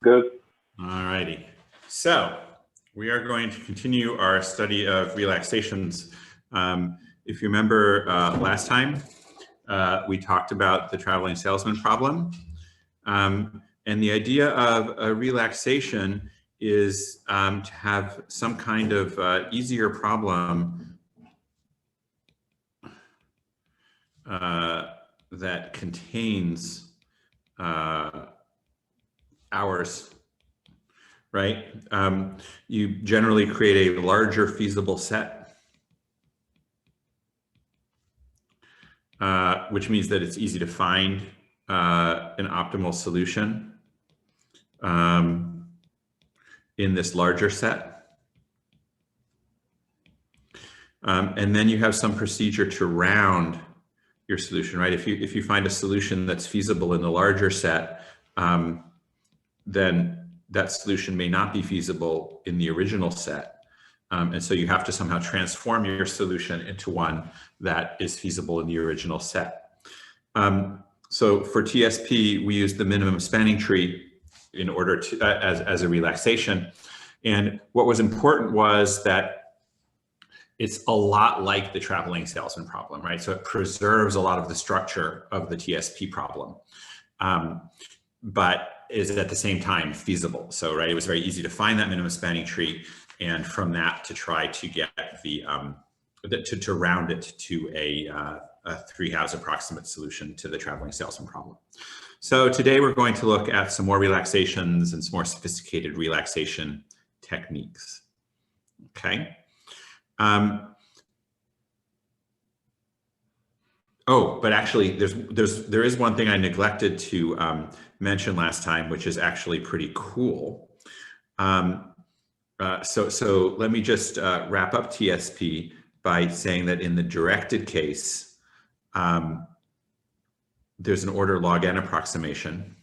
Good. All righty. So we are going to continue our study of relaxations. If you remember last time, we talked about the traveling salesman problem. And the idea of a relaxation is to have some kind of easier problem that contains hours, right? You generally create a larger feasible set, which means that it's easy to find an optimal solution in this larger set. And then you have some procedure to round your solution, right? If you find a solution that's feasible in the larger set, then that solution may not be feasible in the original set. And so you have to somehow transform your solution into one that is feasible in the original set. So for TSP, we use the minimum spanning tree in order to, as a relaxation. And what was important was that it's a lot like the traveling salesman problem, right? So it preserves a lot of the structure of the TSP problem, but is at the same time feasible. So, right, it was very easy to find that minimum spanning tree, and from that to try to get the, to round it to a 3-house approximate solution to the traveling salesman problem. So today we're going to look at some more relaxations and some more sophisticated relaxation techniques. Okay. Oh, but actually there is one thing I neglected to mention last time, which is actually pretty cool. So let me just wrap up TSP by saying that in the directed case, there's an order log n approximation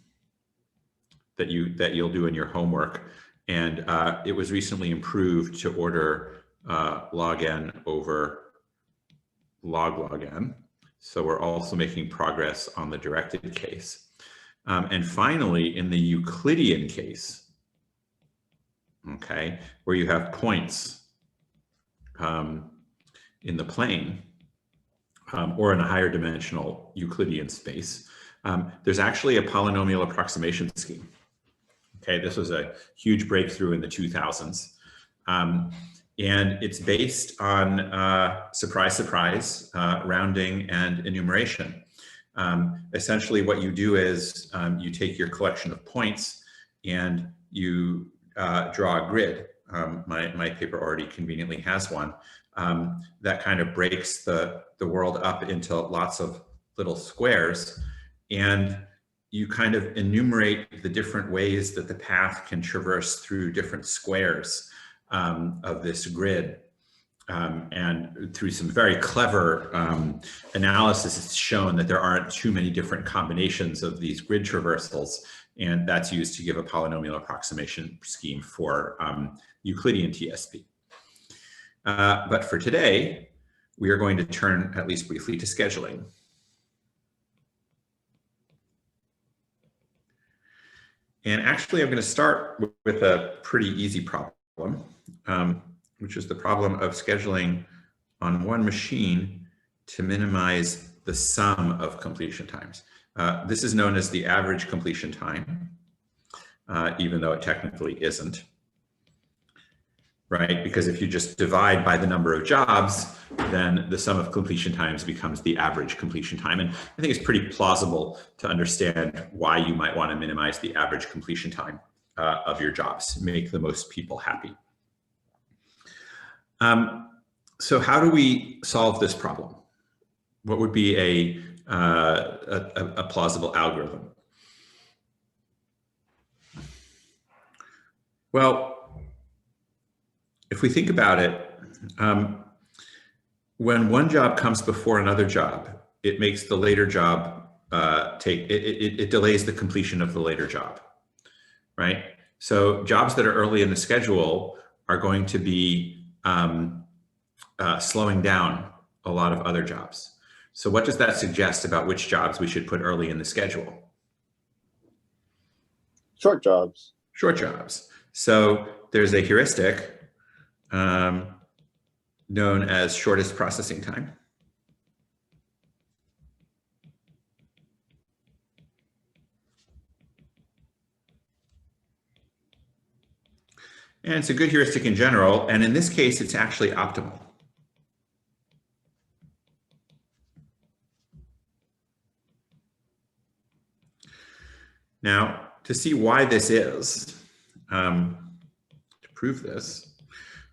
that you'll do in your homework, and it was recently improved to order log n over log n. So we're also making progress on the directed case. And finally, in the Euclidean case, okay, where you have points in the plane or in a higher dimensional Euclidean space, there's actually a polynomial approximation scheme. Okay, this was a huge breakthrough in the 2000s. And it's based on, surprise, surprise, rounding and enumeration. Essentially what you do is you take your collection of points and you draw a grid. My paper already conveniently has one that kind of breaks the world up into lots of little squares, and you kind of enumerate the different ways that the path can traverse through different squares of this grid. And through some very clever analysis, it's shown that there aren't too many different combinations of these grid traversals, and that's used to give a polynomial approximation scheme for Euclidean TSP. But for today, we are going to turn, at least briefly, to scheduling. And actually, I'm going to start with a pretty easy problem, which is the problem of scheduling on one machine to minimize the sum of completion times. This is known as the average completion time, even though it technically isn't, right? Because if you just divide by the number of jobs, then the sum of completion times becomes the average completion time. And I think it's pretty plausible to understand why you might want to minimize the average completion time of your jobs, make the most people happy. So how do we solve this problem? What would be a plausible algorithm? Well, if we think about it, when one job comes before another job, it makes the later job it delays the completion of the later job, right? So jobs that are early in the schedule are going to be slowing down a lot of other jobs. So what does that suggest about which jobs we should put early in the schedule? Short jobs. short jobs. So there's a heuristic known as shortest processing time. And it's a good heuristic in general, and in this case, it's actually optimal. Now, to see why this is, to prove this,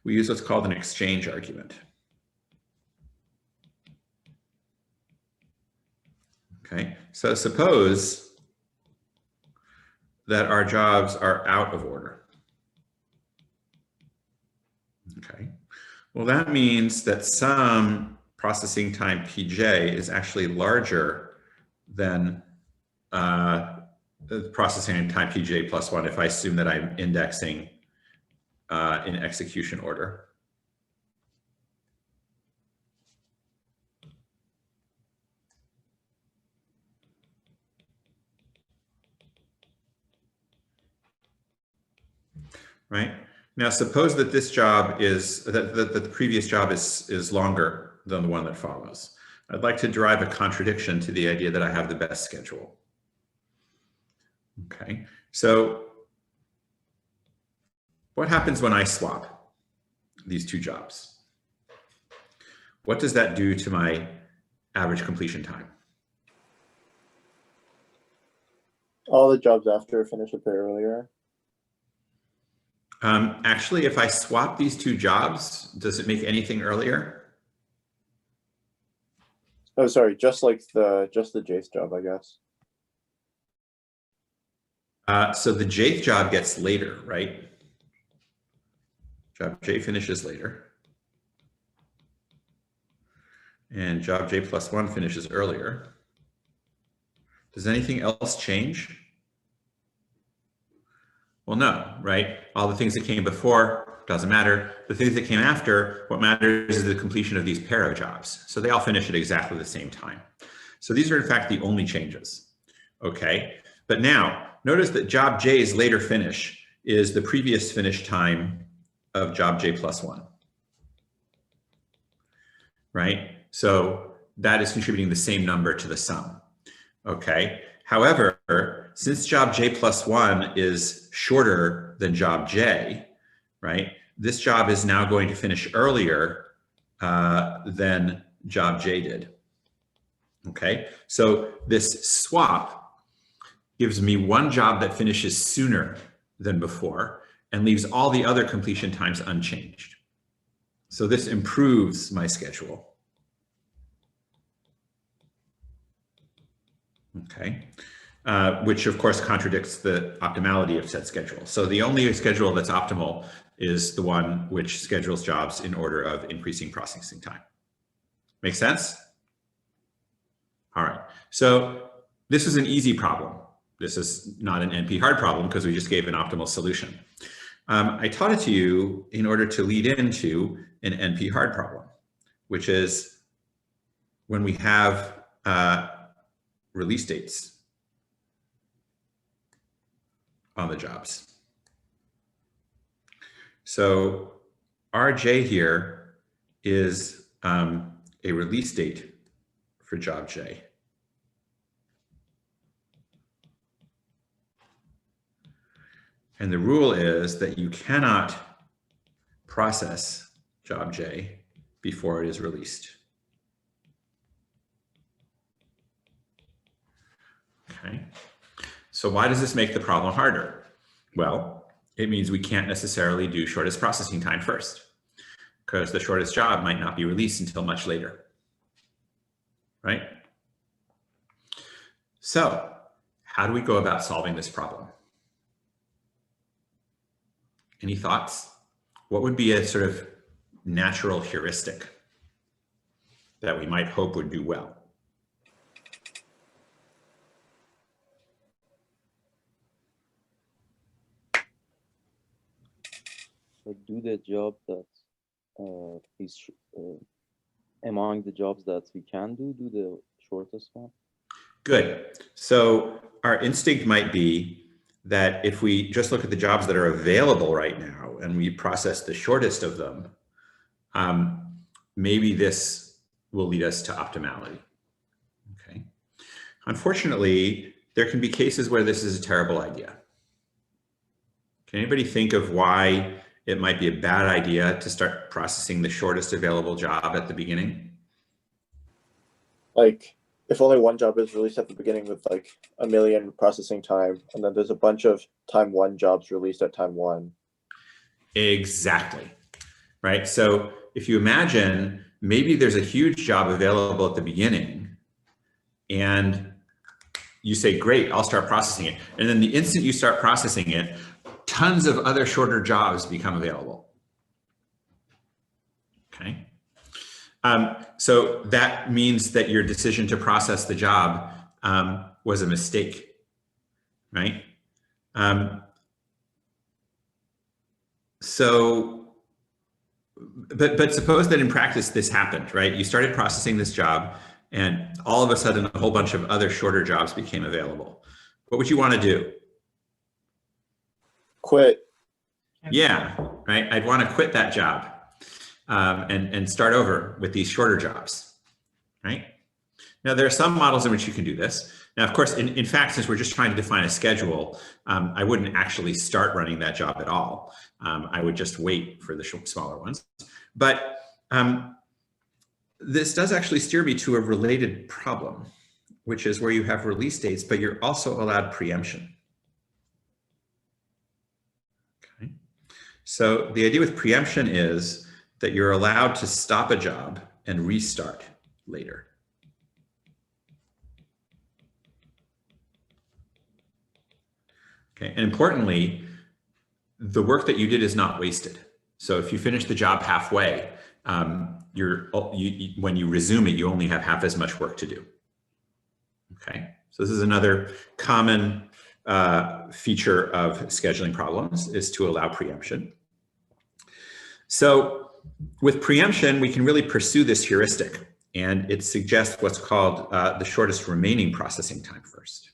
we use what's called an exchange argument. Okay, so suppose that our jobs are out of order. Okay, well, that means that some processing time PJ is actually larger than the processing time PJ plus 1 if I assume that I'm indexing in execution order. Right? Now, suppose that this job is, that the previous job is longer than the one that follows. I'd like to derive a contradiction to the idea that I have the best schedule. Okay, so what happens when I swap these two jobs? What does that do to my average completion time? All the jobs after finish a bit earlier. Actually, if I swap these two jobs, does it make anything earlier? Oh, sorry, just the Jth job, I guess. So the Jth job gets later, right? Job J finishes later. And job J plus 1 finishes earlier. Does anything else change? Well, no, right? All the things that came before doesn't matter. The things that came after, what matters is the completion of these para jobs. So they all finish at exactly the same time. So these are in fact the only changes, okay? But now, notice that job J's later finish is the previous finish time of job J plus 1, right? So that is contributing the same number to the sum, okay? However, since job J plus 1 is shorter than job J, right? This job is now going to finish earlier than job J did, okay? So this swap gives me one job that finishes sooner than before and leaves all the other completion times unchanged. So this improves my schedule. Okay, which of course contradicts the optimality of said schedule. So the only schedule that's optimal is the one which schedules jobs in order of increasing processing time. Make sense? All right, so this is an easy problem. This is not an NP hard problem because we just gave an optimal solution. I taught it to you in order to lead into an NP hard problem, which is when we have release dates on the jobs. So RJ here is a release date for job J. And the rule is that you cannot process job J before it is released. Okay, so why does this make the problem harder? Well, it means we can't necessarily do shortest processing time first, because the shortest job might not be released until much later, right? So how do we go about solving this problem? Any thoughts? What would be a sort of natural heuristic that we might hope would do well? So do the job that is among the jobs that we can do the shortest one. Good. So our instinct might be that if we just look at the jobs that are available right now and we process the shortest of them, maybe this will lead us to optimality. Okay. Unfortunately, there can be cases where this is a terrible idea. Can anybody think of why it might be a bad idea to start processing the shortest available job at the beginning? Like, if only one job is released at the beginning with like 1 million processing time, and then there's a bunch of time 1 jobs released at time 1. Exactly, right? So if you imagine maybe there's a huge job available at the beginning and you say, great, I'll start processing it. And then the instant you start processing it, tons of other shorter jobs become available. Okay. So that means that your decision to process the job was a mistake, right? But suppose that in practice this happened, right? You started processing this job and all of a sudden a whole bunch of other shorter jobs became available. What would you want to do? Quit. Yeah, right. I'd want to quit that job and start over with these shorter jobs, right? Now, there are some models in which you can do this. Now, of course, in fact, since we're just trying to define a schedule, I wouldn't actually start running that job at all. I would just wait for the smaller ones. But this does actually steer me to a related problem, which is where you have release dates, but you're also allowed preemption. Okay. So the idea with preemption is that you're allowed to stop a job and restart later. Okay, and importantly, the work that you did is not wasted. So if you finish the job halfway, when you resume it, you only have half as much work to do. Okay, so this is another common feature of scheduling problems, is to allow preemption. So with preemption, we can really pursue this heuristic, and it suggests what's called the shortest remaining processing time first.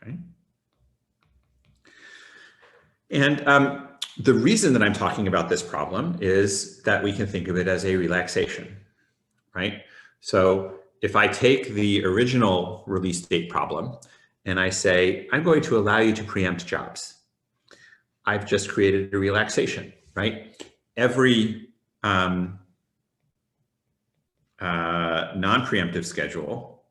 Okay. And the reason that I'm talking about this problem is that we can think of it as a relaxation, right? So if I take the original release date problem and I say, I'm going to allow you to preempt jobs, I've just created a relaxation, right? Every non-preemptive schedule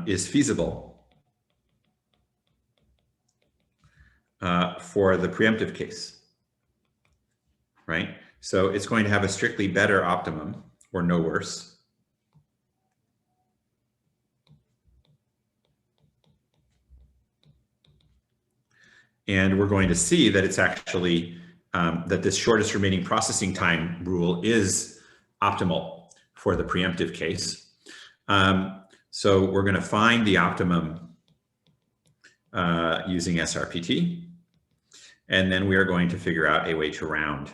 is feasible for the preemptive case, right? So it's going to have a strictly better optimum or no worse. And we're going to see that it's actually, that this shortest remaining processing time rule is optimal for the preemptive case. So we're going to find the optimum using SRPT. And then we are going to figure out a way to round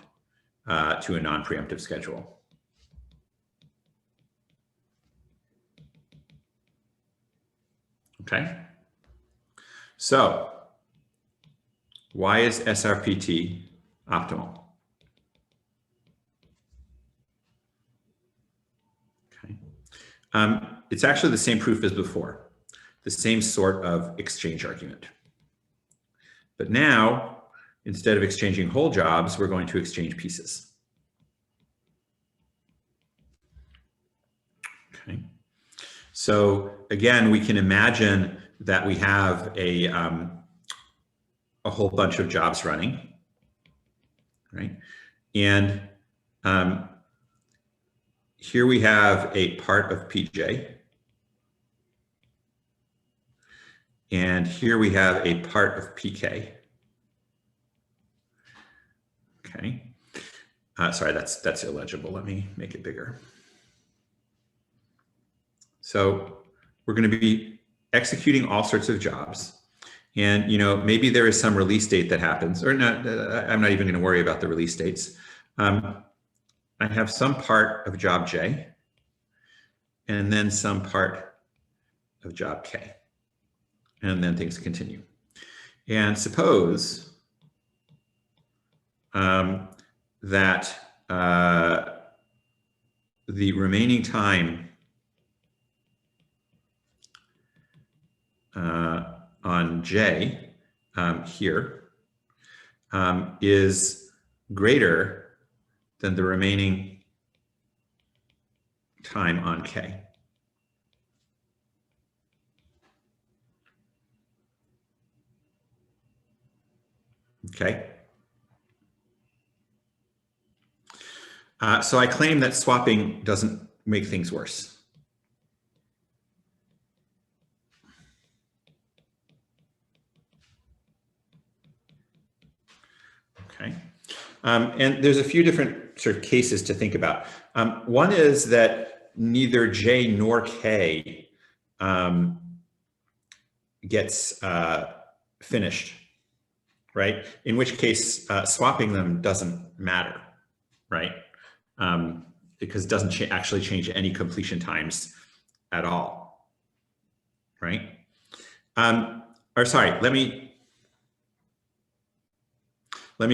to a non-preemptive schedule. Okay. So why is SRPT optimal? Okay. It's actually the same proof as before, the same sort of exchange argument. But now, instead of exchanging whole jobs, we're going to exchange pieces. Okay. So again, we can imagine that we have a whole bunch of jobs running, right? And here we have a part of PJ. And here we have a part of PK. Okay. Sorry, that's illegible. Let me make it bigger. So we're going to be executing all sorts of jobs. And, you know, maybe there is some release date that happens, or not. I'm not even going to worry about the release dates. I have some part of job J and then some part of job K. And then things continue. And suppose that the remaining time on J here is greater than the remaining time on K. Okay. So I claim that swapping doesn't make things worse. Okay. And there's a few different sort of cases to think about. One is that neither J nor K gets finished, right? In which case swapping them doesn't matter, right? Because it doesn't actually change any completion times at all, right? Or sorry, let me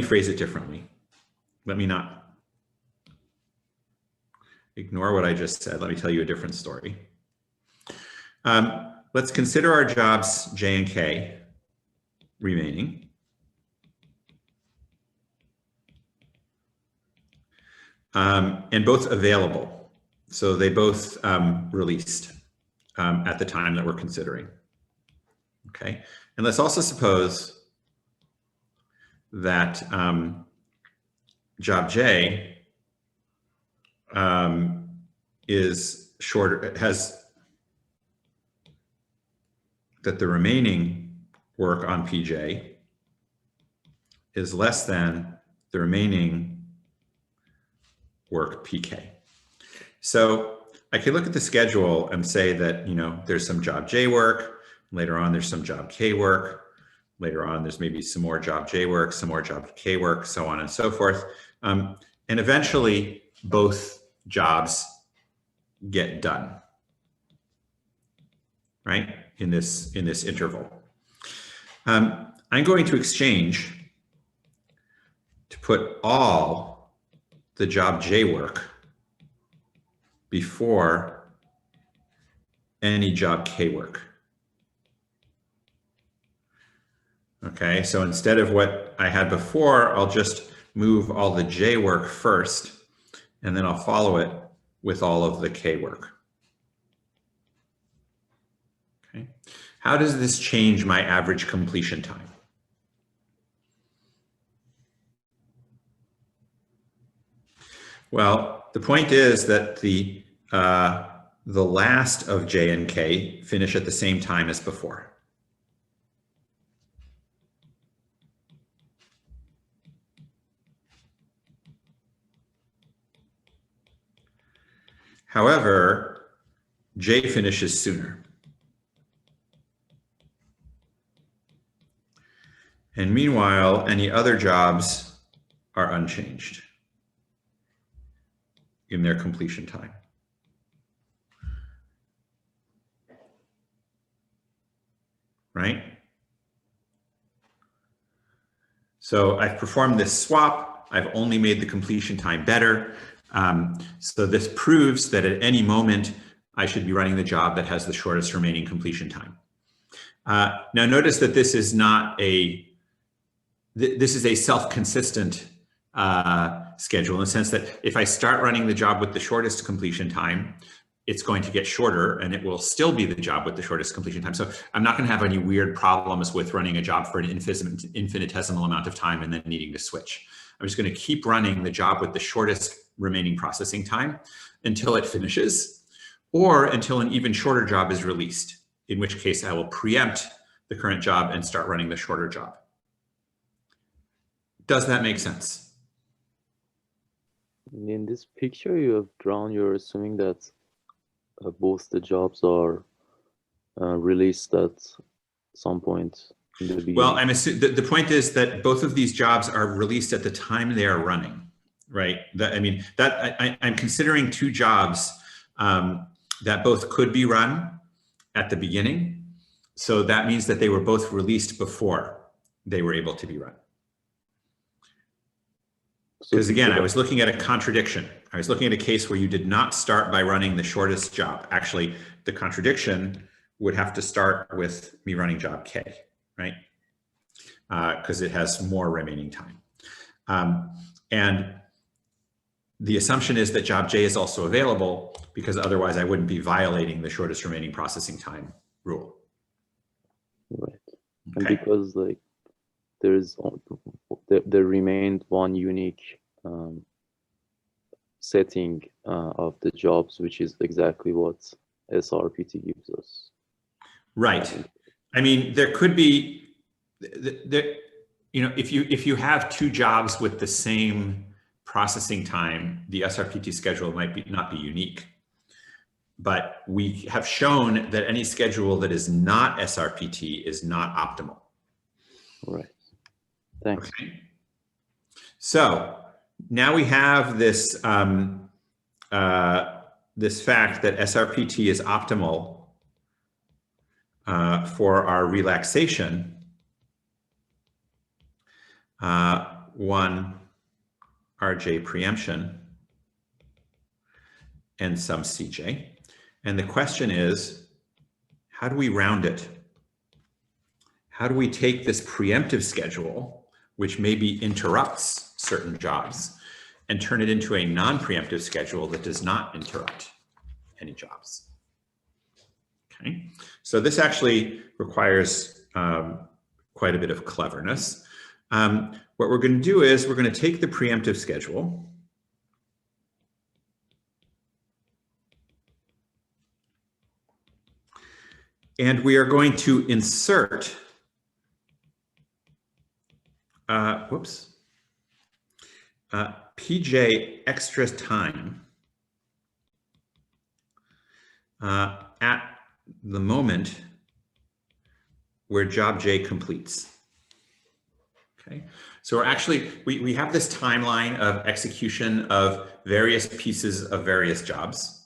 phrase it differently. Let me not ignore what I just said. Let me tell you a different story. Let's consider our jobs J and K remaining. And both available. So they both released at the time that we're considering. Okay, and let's also suppose that job J is shorter, that the remaining work on PJ is less than the remaining work PK. So I could look at the schedule and say that, you know, there's some job J work, later on there's some job K work, later on there's maybe some more job J work, some more job K work, so on and so forth. And eventually both jobs get done, right? In this interval. I'm going to exchange to put all the job J work before any job K work. Okay, so instead of what I had before, I'll just move all the J work first, and then I'll follow it with all of the K work. Okay, how does this change my average completion time? Well, the point is that the last of J and K finish at the same time as before. However, J finishes sooner. And meanwhile, any other jobs are unchanged in their completion time. Right? So I've performed this swap. I've only made the completion time better. So this proves that at any moment, I should be running the job that has the shortest remaining completion time. Now notice that this is not this is a self-consistent schedule in the sense that if I start running the job with the shortest completion time, it's going to get shorter and it will still be the job with the shortest completion time. So I'm not going to have any weird problems with running a job for an infinitesimal amount of time and then needing to switch. I'm just going to keep running the job with the shortest remaining processing time until it finishes, or until an even shorter job is released, in which case I will preempt the current job and start running the shorter job. Does that make sense? In this picture you have drawn, you're assuming that both the jobs are released at some point in the beginning. Well, the point is that both of these jobs are released at the time they are running, right? I'm considering two jobs that both could be run at the beginning. So that means that they were both released before they were able to be run. Because again, I was looking at a contradiction. I was looking at a case where you did not start by running the shortest job. Actually, the contradiction would have to start with me running job K, right? Because it has more remaining time. And the assumption is that job J is also available, because otherwise I wouldn't be violating the shortest remaining processing time rule. Right. Okay. And because like there remained one unique setting of the jobs, which is exactly what SRPT gives us. Right. I mean, there could be, you know, if you have two jobs with the same processing time, the SRPT schedule might not be unique. But we have shown that any schedule that is not SRPT is not optimal. Right. Thanks. Okay. So now we have this this fact that SRPT is optimal for our relaxation. One RJ preemption and some CJ. And the question is, how do we round it? How do we take this preemptive schedule, which maybe interrupts certain jobs, and turn it into a non-preemptive schedule that does not interrupt any jobs? Okay, so this actually requires quite a bit of cleverness. What we're going to do is we're going to take the preemptive schedule, and we are going to insert, PJ extra time at the moment where job J completes. Okay, so we're actually, we have this timeline of execution of various pieces of various jobs,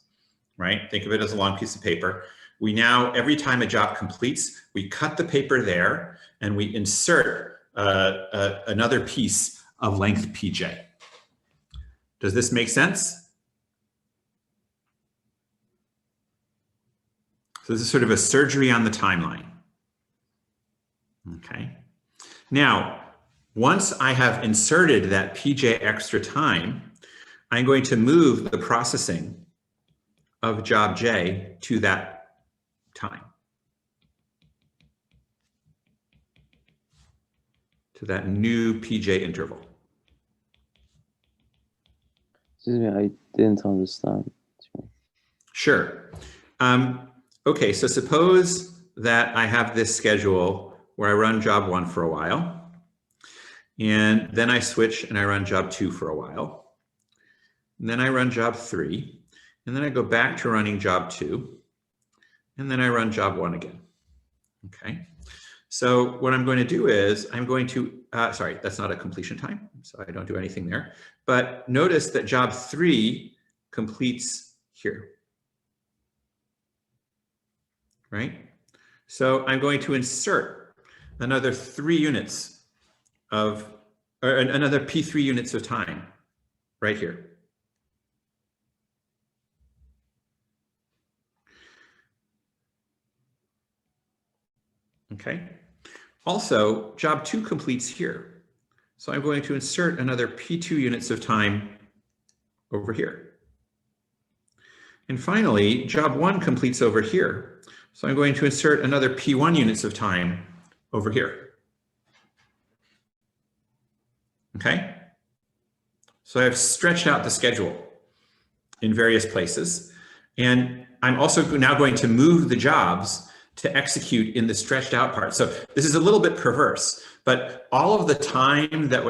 right? Think of it as a long piece of paper. We now, every time a job completes, we cut the paper there and we insert another piece of length PJ. Does this make sense? So this is sort of a surgery on the timeline. Okay. Now, once I have inserted that PJ extra time, I'm going to move the processing of job J to that time, to that new PJ interval. Excuse me, I didn't understand. Sure. Okay, so suppose that I have this schedule where I run job 1 for a while, and then I switch and I run job 2 for a while, and then I run job 3, and then I go back to running job 2, and then I run job 1 again. Okay, so what I'm going to do is I'm going to, sorry, that's not a completion time, so I don't do anything there. But notice that job 3 completes here, right? So I'm going to insert another 3 units of, or another P3 units of time right here. Okay. Also, job 2 completes here. So I'm going to insert another P2 units of time over here. And finally, job 1 completes over here. So I'm going to insert another P1 units of time over here. Okay. So I've stretched out the schedule in various places. And I'm also now going to move the jobs to execute in the stretched out part. So this is a little bit perverse, but all of the time that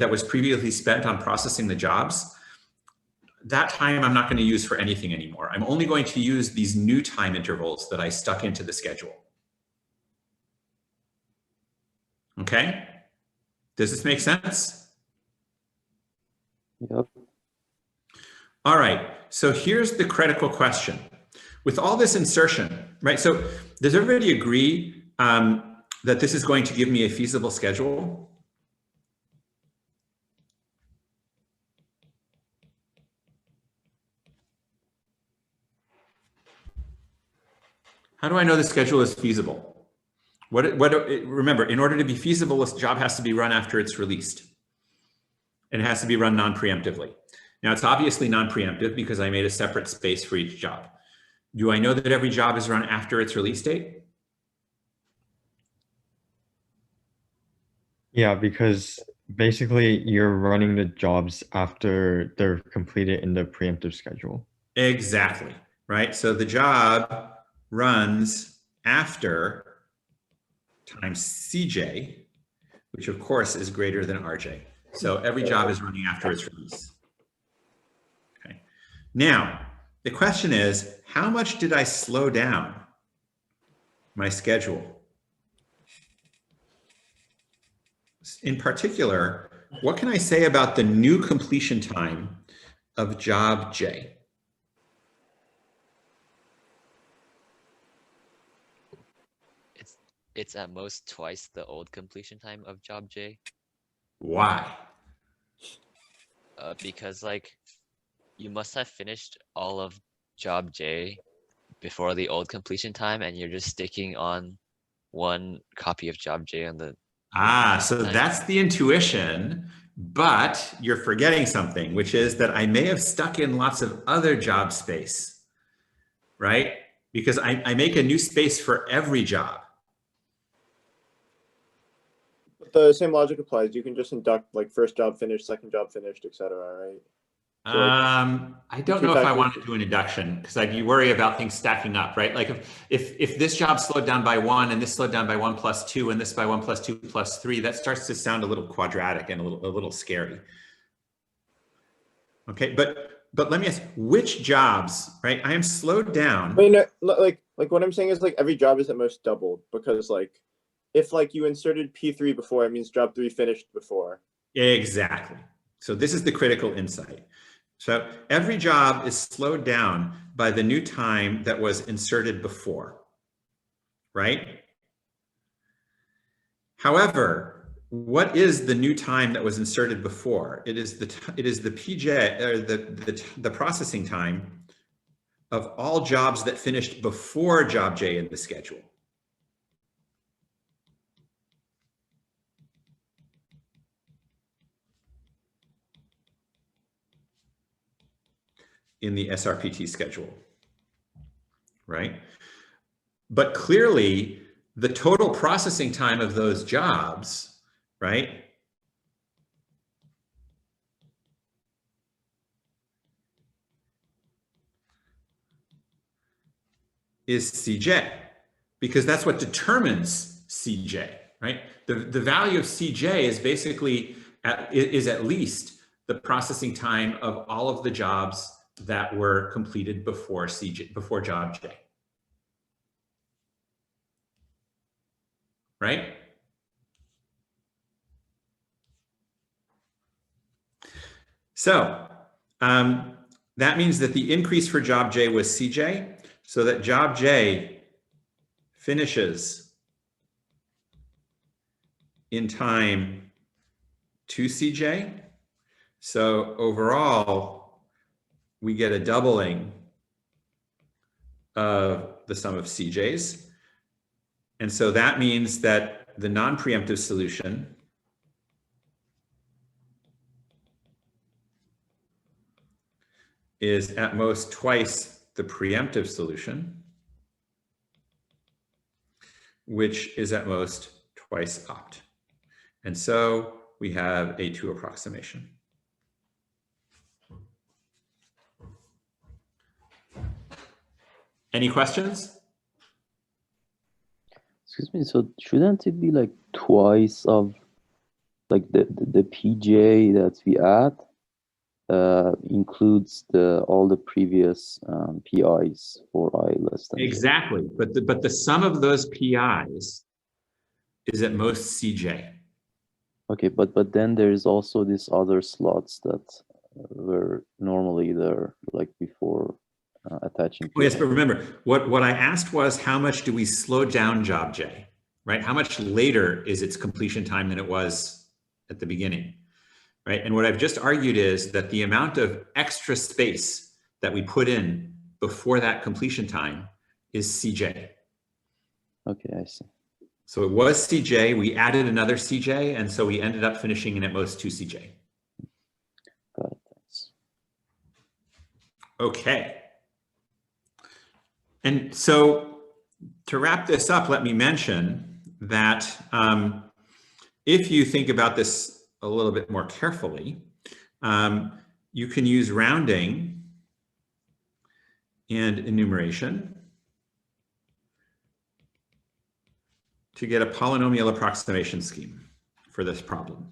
was previously spent on processing the jobs that time I'm not going to use for anything anymore. I'm only going to use these new time intervals that I stuck into the schedule. Okay? Does this make sense? Yep. All right, so here's the critical question. With all this insertion, right? So does everybody agree that this is going to give me a feasible schedule? How do I know the schedule is feasible? Remember, in order to be feasible, this job has to be run after it's released. And it has to be run non-preemptively. Now, it's obviously non-preemptive because I made a separate space for each job. Do I know that every job is run after its release date? Yeah, because basically you're running the jobs after they're completed in the preemptive schedule. Exactly, right? So the job runs after times CJ, which of course is greater than RJ. So every job is running after its release. Okay. Now, the question is, how much did I slow down my schedule? In particular, what can I say about the new completion time of job J? It's at most twice the old completion time of job J. Why? Because like you must have finished all of job J before the old completion time, and you're just sticking on one copy of job J on the So that's the intuition, but you're forgetting something, which is that I may have stuck in lots of other job space, right? Because I make a new space for every job. But the same logic applies. You can just induct like first job finished, second job finished, etc. Right? So, I don't know if I want to do an induction because I'd worry about things stacking up, right? Like if this job slowed down by 1 and this slowed down by 1 plus 2 and this by 1 plus 2 plus 3, that starts to sound a little quadratic and a little scary. Okay, but let me ask, which jobs, right? I am slowed down. I mean, like what I'm saying is like every job is at most doubled because like if like you inserted P3 before, it means job 3 finished before. Exactly. So this is the critical insight. So every job is slowed down by the new time that was inserted before, right? However, what is the new time that was inserted before? It is the PJ, or the processing time of all jobs that finished before job J in the schedule. In the SRPT schedule, right? But clearly, the total processing time of those jobs, right, is CJ, because that's what determines CJ, right? The value of CJ is basically is at least the processing time of all of the jobs that were completed before before job J. Right? So that means that the increase for job J was CJ, so that job J finishes in time 2 CJ. So overall, we get a doubling of the sum of CJs. And so that means that the non-preemptive solution is at most twice the preemptive solution, which is at most twice opt. And so we have a 2 approximation. Any questions? Excuse me, so shouldn't it be like twice of like the PJ that we add? includes all the previous PIs for I less than 0. Exactly, but the sum of those PIs is at most CJ. Okay, but then there is also these other slots that were normally there, like before attaching. Oh, yes, but remember, what I asked was how much do we slow down job J, right? How much later is its completion time than it was at the beginning, right? And what I've just argued is that the amount of extra space that we put in before that completion time is CJ. Okay, I see. So it was CJ, we added another CJ, and so we ended up finishing in at most 2 CJ. Got it, thanks. Okay. And so to wrap this up, let me mention that if you think about this a little bit more carefully, you can use rounding and enumeration to get a polynomial approximation scheme for this problem.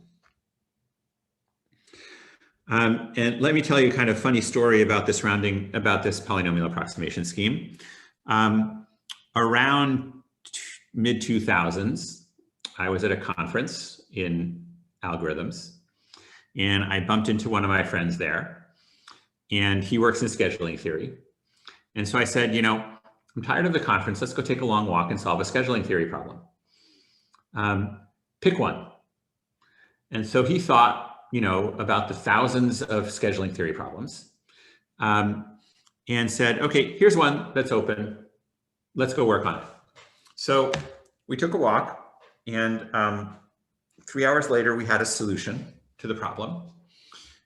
And let me tell you a kind of funny story about this rounding, about this polynomial approximation scheme. Around mid-2000s, I was at a conference in algorithms, and I bumped into one of my friends there, and he works in scheduling theory. And so I said, you know, I'm tired of the conference. Let's go take a long walk and solve a scheduling theory problem. Pick one. And so he thought, you know, about the thousands of scheduling theory problems, and said, okay, here's one that's open. Let's go work on it. So we took a walk, and 3 hours later, we had a solution to the problem.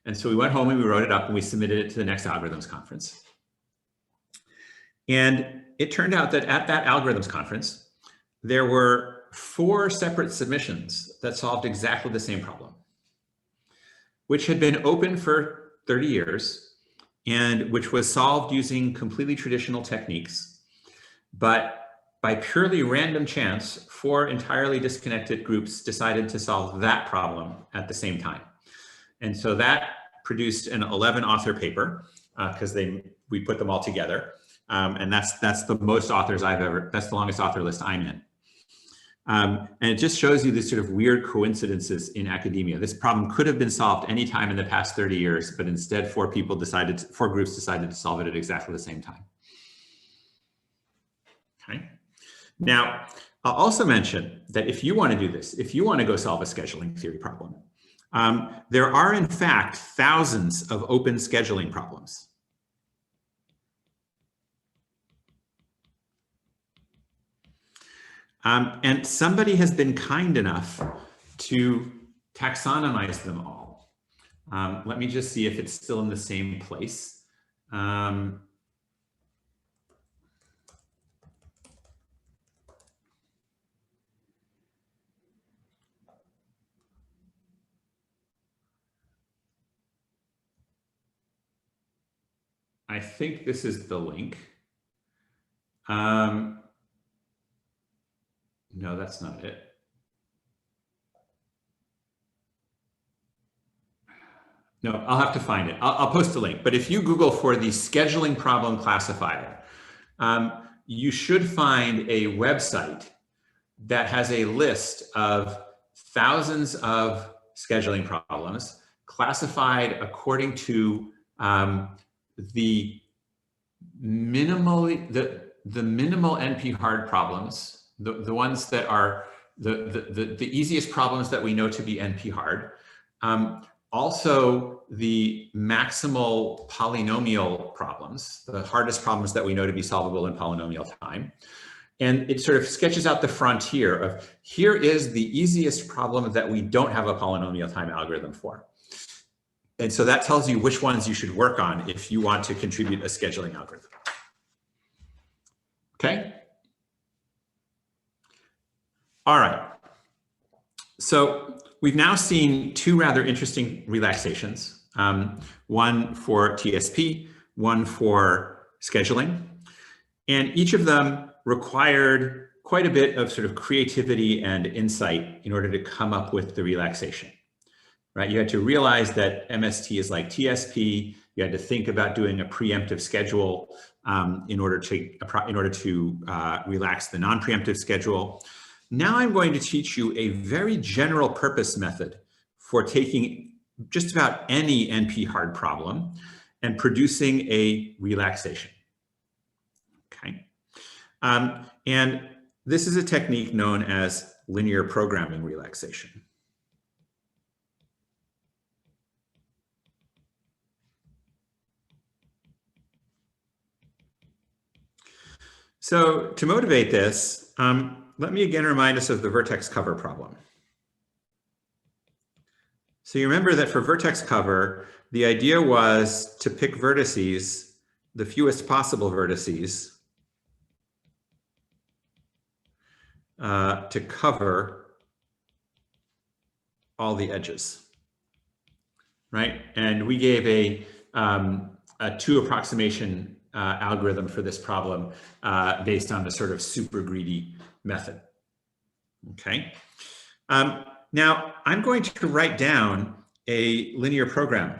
And so we went home and we wrote it up and we submitted it to the next algorithms conference. And it turned out that at that algorithms conference, there were 4 separate submissions that solved exactly the same problem, which had been open for 30 years and which was solved using completely traditional techniques. But by purely random chance, 4 entirely disconnected groups decided to solve that problem at the same time. And so that produced an 11 author paper because we put them all together. And that's the most authors I've ever, that's the longest author list I'm in. And it just shows you this sort of weird coincidences in academia. This problem could have been solved any time in the past 30 years, but instead 4 groups decided to solve it at exactly the same time. Okay. Now, I'll also mention that if you want to do this, if you want to go solve a scheduling theory problem, there are in fact thousands of open scheduling problems. And somebody has been kind enough to taxonomize them all. Let me just see if it's still in the same place. I think this is the link. No, that's not it. No, I'll have to find it. I'll post a link. But if you Google for the scheduling problem classifier, you should find a website that has a list of thousands of scheduling problems classified according to the minimal NP hard problems. The ones that are the easiest problems that we know to be NP hard. Also the maximal polynomial problems, the hardest problems that we know to be solvable in polynomial time. And it sort of sketches out the frontier of here is the easiest problem that we don't have a polynomial time algorithm for. And so that tells you which ones you should work on if you want to contribute a scheduling algorithm. Okay. All right, so we've now seen 2 rather interesting relaxations, one for TSP, one for scheduling, and each of them required quite a bit of sort of creativity and insight in order to come up with the relaxation. right? You had to realize that MST is like TSP. You had to think about doing a preemptive schedule in order to relax the non-preemptive schedule. Now I'm going to teach you a very general purpose method for taking just about any NP hard problem and producing a relaxation. Okay. And this is a technique known as linear programming relaxation. So to motivate this, let me again remind us of the vertex cover problem. So you remember that for vertex cover, the idea was to pick vertices, the fewest possible vertices, to cover all the edges, right? And we gave a two approximation algorithm for this problem based on the sort of super greedy method, okay? Now, I'm going to write down a linear program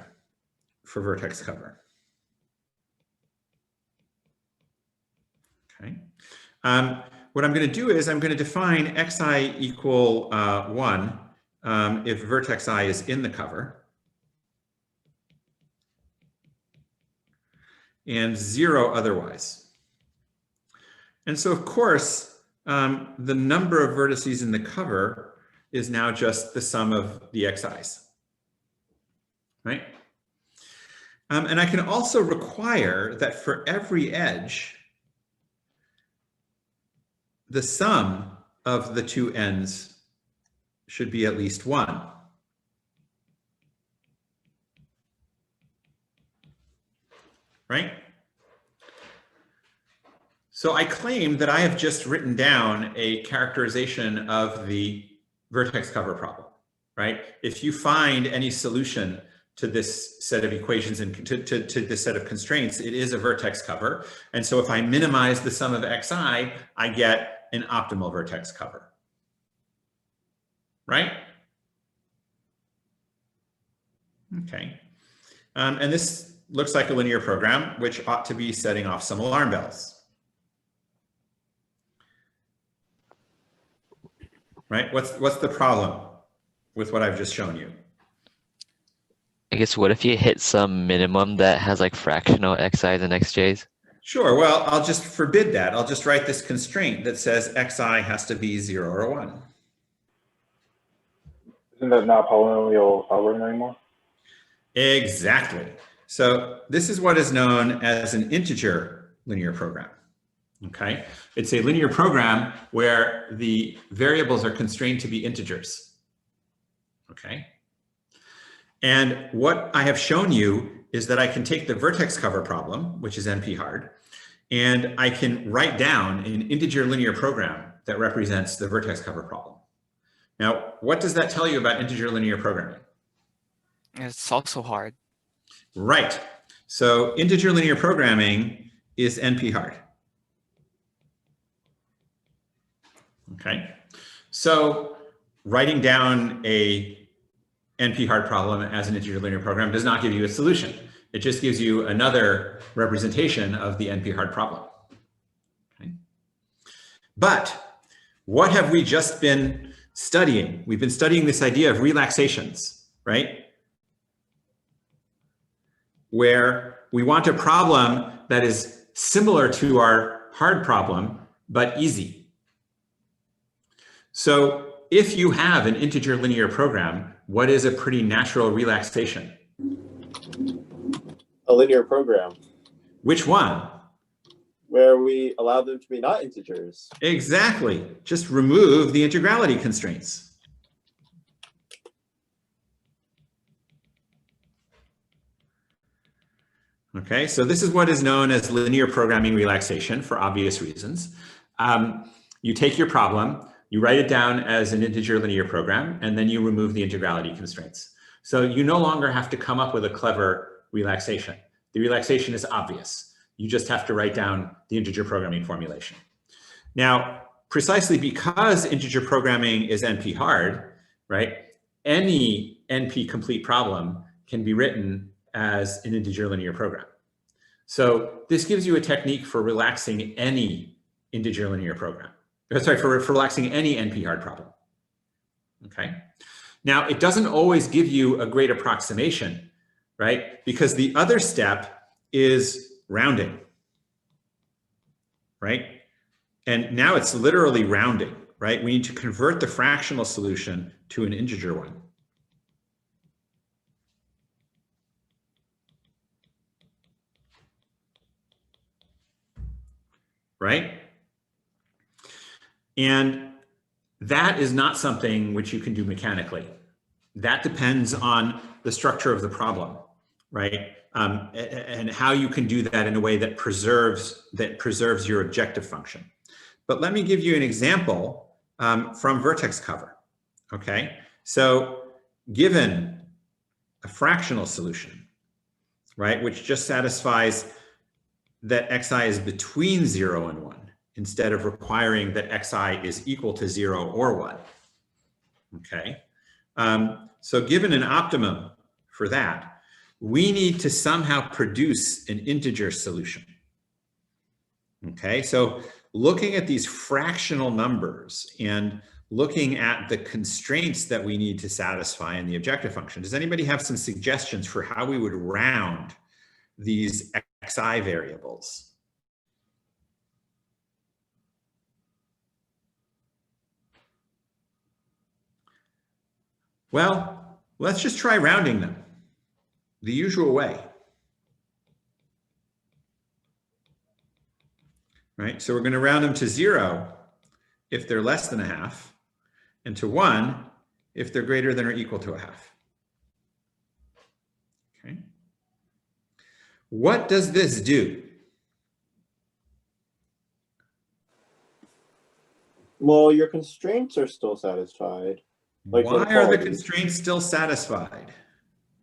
for vertex cover. Okay. What I'm going to do is I'm going to define xi equal 1 if vertex I is in the cover, and 0 otherwise. And so, of course, the number of vertices in the cover is now just the sum of the xi's, right? And I can also require that for every edge, the sum of the two ends should be at least 1. Right? So I claim that I have just written down a characterization of the vertex cover problem, right? If you find any solution to this set of equations and to this set of constraints, it is a vertex cover. And so if I minimize the sum of xi, I get an optimal vertex cover, right? Okay. And this looks like a linear program, which ought to be setting off some alarm bells. Right? What's the problem with what I've just shown you? I guess what if you hit some minimum that has like fractional xi's and xj's? Sure, well, I'll just forbid that. I'll just write this constraint that says xi has to be 0 or 1. Isn't that not polynomial algorithm anymore? Exactly. So this is what is known as an integer linear program. Okay, it's a linear program where the variables are constrained to be integers. Okay, and what I have shown you is that I can take the vertex cover problem, which is NP hard, and I can write down an integer linear program that represents the vertex cover problem. Now, what does that tell you about integer linear programming? It's also hard. Right. So integer linear programming is NP hard. Okay. So writing down a NP hard problem as an integer linear program does not give you a solution. It just gives you another representation of the NP hard problem. Okay. But what have we just been studying? We've been studying this idea of relaxations, right? Where we want a problem that is similar to our hard problem, but easy. So if you have an integer linear program, what is a pretty natural relaxation? A linear program Which one? where we allow them to be not integers. Exactly. Just remove the integrality constraints. Okay, so this is what is known as linear programming relaxation for obvious reasons. You take your problem, you write it down as an integer linear program, and then you remove the integrality constraints. So you no longer have to come up with a clever relaxation. The relaxation is obvious. You just have to write down the integer programming formulation. Now, precisely because integer programming is NP hard, right? Any NP complete problem can be written as an integer linear program. So this gives you a technique for relaxing any integer linear program. Sorry, for relaxing any NP hard problem. Okay. Now, it doesn't always give you a great approximation, right? Because the other step is rounding, right? And now it's literally rounding, right? We need to convert the fractional solution to an integer one. Right? And that is not something which you can do mechanically. That depends on the structure of the problem, right? And how you can do that in a way that preserves your objective function. But let me give you an example from vertex cover, okay? So given a fractional solution, right, which just satisfies that xi is between 0 and 1, instead of requiring that xi is equal to 0 or 1, okay? So given an optimum for that, we need to somehow produce an integer solution, okay? So looking at these fractional numbers and looking at the constraints that we need to satisfy in the objective function, does anybody have some suggestions for how we would round these xi variables? Well, let's just try rounding them the usual way. Right? So we're going to round them to 0 if they're less than a half, and to 1 if they're greater than or equal to a half. Okay. What does this do? Well, your constraints are still satisfied. Like Why are the inequality. constraints still satisfied?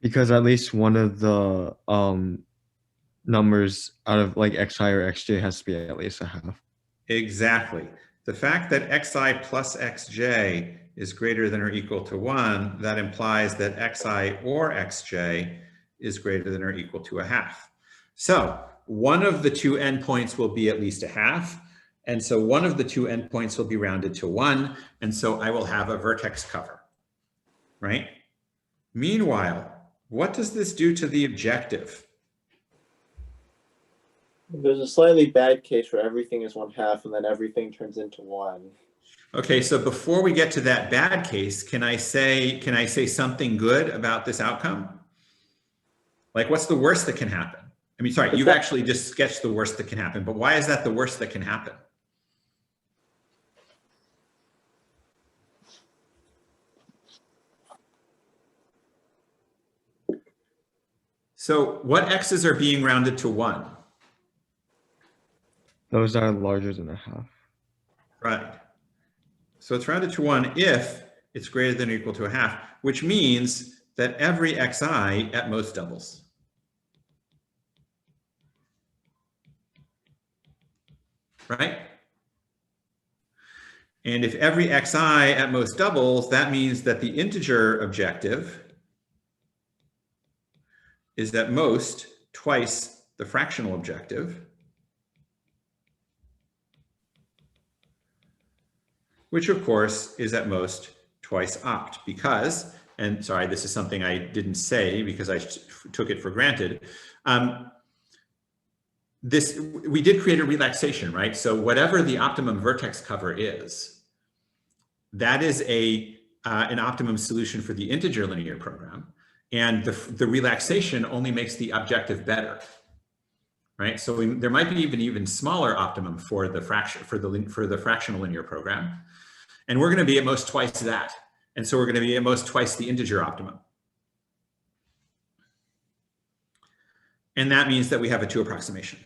Because at least one of the numbers out of like xi or xj has to be at least a half. Exactly. The fact that xi plus xj is greater than or equal to 1, that implies that xi or xj is greater than or equal to a half. So one of the two endpoints will be at least a half. And so one of the two endpoints will be rounded to 1. And so I will have a vertex cover, right? Meanwhile, what does this do to the objective? There's a slightly bad case where everything is 1/2 and then everything turns into 1. Okay, so before we get to that bad case, can I say something good about this outcome? Like, what's the worst that can happen? I mean, sorry, you've actually just sketched the worst that can happen, but why is that the worst that can happen? So what x's are being rounded to 1? Those are larger than a half. Right. So it's rounded to 1 if it's greater than or equal to a half, which means that every xi at most doubles. Right? And if every xi at most doubles, that means that the integer objective is at most twice the fractional objective, which of course is at most twice opt, because, and sorry, this is something I didn't say because I took it for granted. We did create a relaxation, right? So whatever the optimum vertex cover is, that is an optimum solution for the integer linear program. And the relaxation only makes the objective better, right? So there might be even smaller optimum for the fractional linear program. And we're going to be at most twice that. And so we're going to be at most twice the integer optimum. And that means that we have a 2 approximation.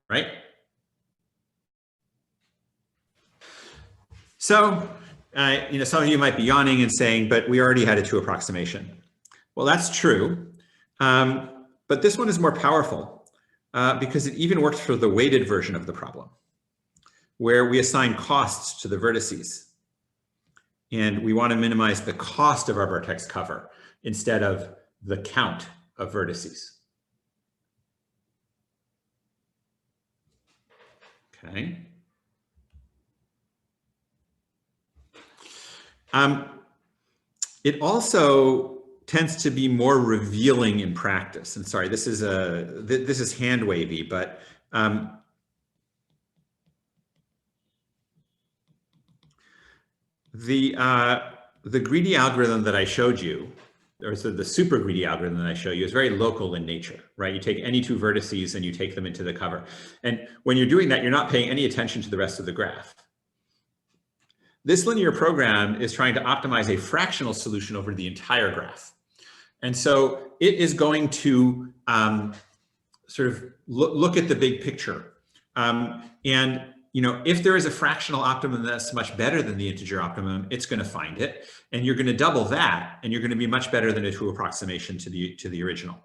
Right? So, some of you might be yawning and saying, but we already had a 2 approximation. Well, that's true. But this one is more powerful because it even works for the weighted version of the problem, where we assign costs to the vertices. And we want to minimize the cost of our vertex cover instead of the count of vertices. Okay. It also tends to be more revealing in practice. And sorry, this is hand wavy, but the greedy algorithm that I showed you, or so the super greedy algorithm that I show you, is very local in nature, right? You take any two vertices and you take them into the cover. And when you're doing that, you're not paying any attention to the rest of the graph. This linear program is trying to optimize a fractional solution over the entire graph. And so it is going to sort of look at the big picture. And if there is a fractional optimum that's much better than the integer optimum, it's going to find it. And you're going to double that, and you're going to be much better than a true approximation to the original.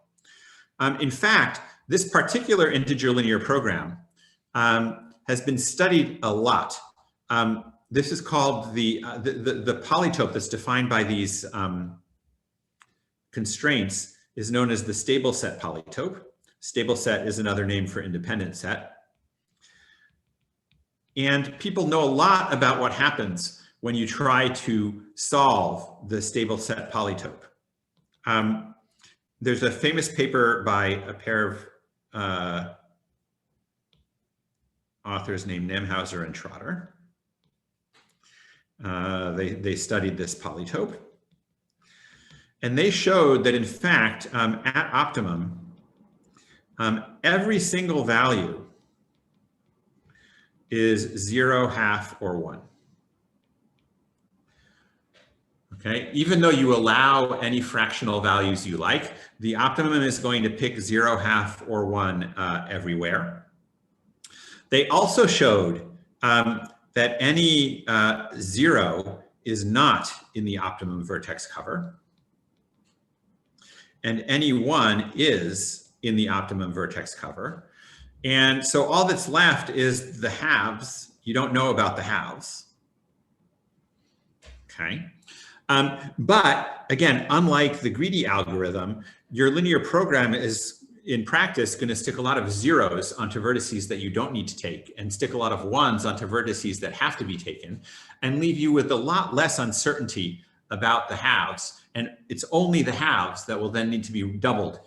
In fact, this particular integer linear program has been studied a lot. This is called the polytope that's defined by these constraints is known as the stable set polytope. Stable set is another name for independent set. And people know a lot about what happens when you try to solve the stable set polytope. There's a famous paper by a pair of authors named Nemhauser and Trotter. They studied this polytope. And they showed that, in fact, at optimum, every single value is 0, half, or 1. Okay, even though you allow any fractional values you like, the optimum is going to pick 0, half, or 1 everywhere. They also showed that any 0 is not in the optimum vertex cover, and any 1 is in the optimum vertex cover. And so all that's left is the halves. You don't know about the halves. Okay. But again, unlike the greedy algorithm, your linear program is in practice going to stick a lot of zeros onto vertices that you don't need to take, and stick a lot of ones onto vertices that have to be taken, and leave you with a lot less uncertainty about the halves. And it's only the halves that will then need to be doubled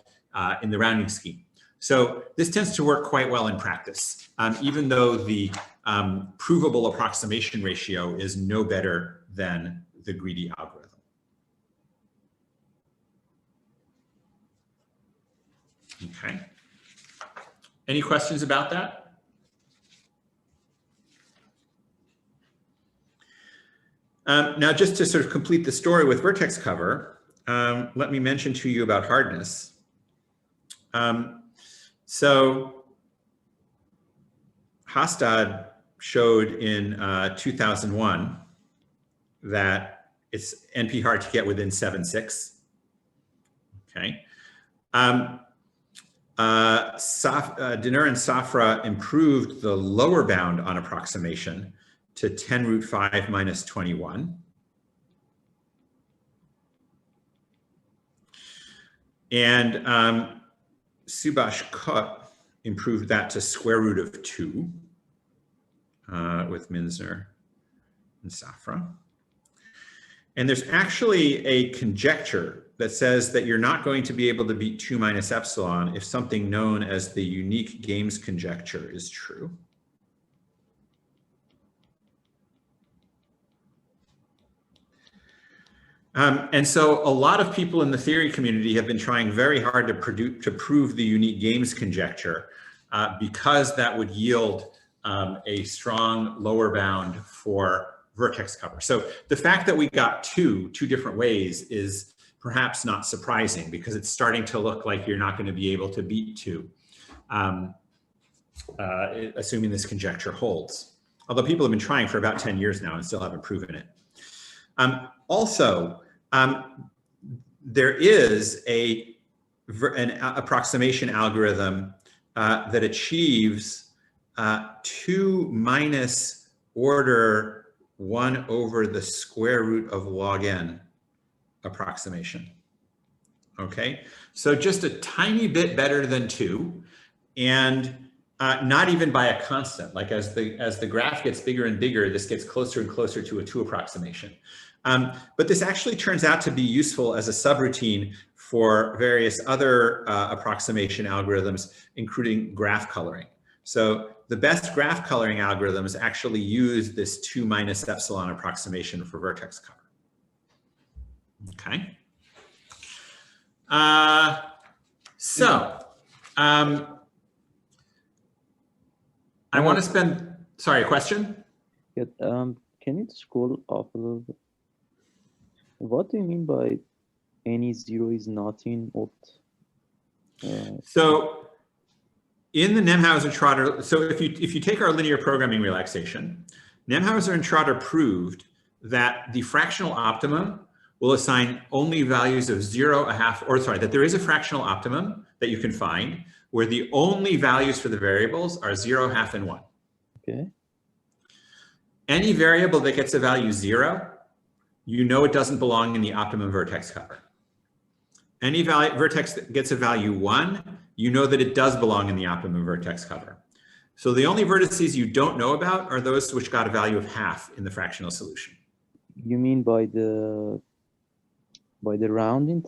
in the rounding scheme. So this tends to work quite well in practice, even though the provable approximation ratio is no better than the greedy algorithm. Okay. Any questions about that? Now, just to sort of complete the story with vertex cover, let me mention to you about hardness. So Hastad showed in 2001 that it's NP hard to get within 7.6. Okay. Dinur and Safra improved the lower bound on approximation to 10 root 5 minus 21. And Subhash Kut improved that to square root of 2 with Minzner and Safra. And there's actually a conjecture that says that you're not going to be able to beat 2 minus epsilon if something known as the unique games conjecture is true. And so a lot of people in the theory community have been trying very hard to prove the unique games conjecture because that would yield a strong lower bound for vertex cover. So the fact that we got two different ways is perhaps not surprising, because it's starting to look like you're not going to be able to beat 2, assuming this conjecture holds. Although people have been trying for about 10 years now and still haven't proven it. Also, there is an approximation algorithm that achieves 2 minus order 1 over the square root of log n approximation. Okay, so just a tiny bit better than 2, and not even by a constant. Like as the graph gets bigger and bigger, this gets closer and closer to a 2 approximation. But this actually turns out to be useful as a subroutine for various other approximation algorithms, including graph coloring. So the best graph coloring algorithms actually use this 2 minus epsilon approximation for vertex cover. Okay. I want to spend, sorry, a question? Yeah, can you scroll up a little bit? What do you mean by any zero is not in opt? So in the Nemhauser-Trotter, so if you take our linear programming relaxation, Nemhauser and Trotter proved that the fractional optimum will assign only values of 0, a half, or sorry, that there is a fractional optimum that you can find where the only values for the variables are 0, half, and 1. Okay. Any variable that gets a value 0, you know it doesn't belong in the optimum vertex cover. Any vertex that gets a value 1, you know that it does belong in the optimum vertex cover. So the only vertices you don't know about are those which got a value of half in the fractional solution. You mean by the rounding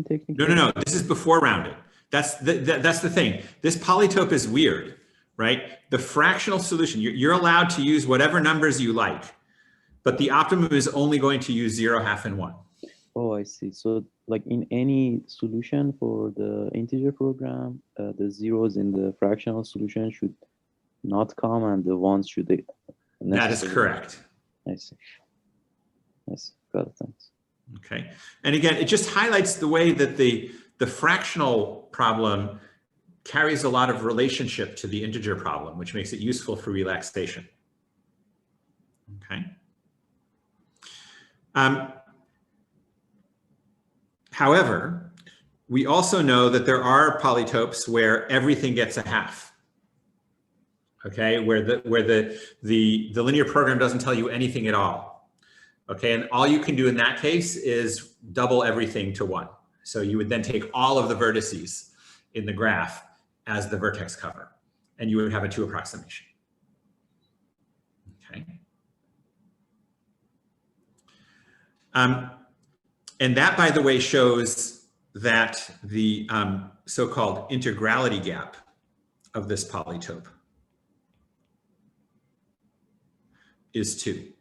technique? No. This is before rounding. That's the thing. This polytope is weird, right? The fractional solution, you're allowed to use whatever numbers you like, but the optimum is only going to use 0, half, and 1. Oh, I see. So like in any solution for the integer program, the zeros in the fractional solution should not come and the ones should. That is correct. I see. Got it, thanks. Okay. And again, it just highlights the way that the fractional problem carries a lot of relationship to the integer problem, which makes it useful for relaxation. Okay. However, we also know that there are polytopes where everything gets a half. Okay, where the linear program doesn't tell you anything at all. Okay, and all you can do in that case is double everything to 1. So you would then take all of the vertices in the graph as the vertex cover, and you would have a 2 approximation. Okay. And that, by the way, shows that the so-called integrality gap of this polytope is 2,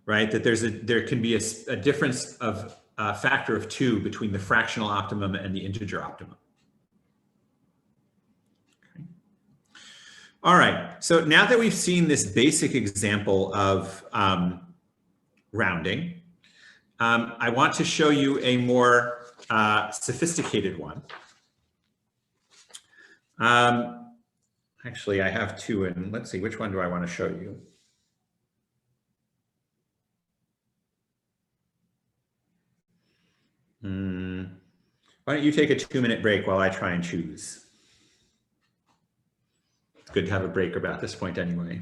right? That there can be a difference of a factor of 2 between the fractional optimum and the integer optimum. Okay. All right, so now that we've seen this basic example of rounding, I want to show you a more sophisticated one. Actually, I have 2, and let's see, which one do I want to show you? Why don't you take a 2-minute break while I try and choose? It's good to have a break about this point anyway.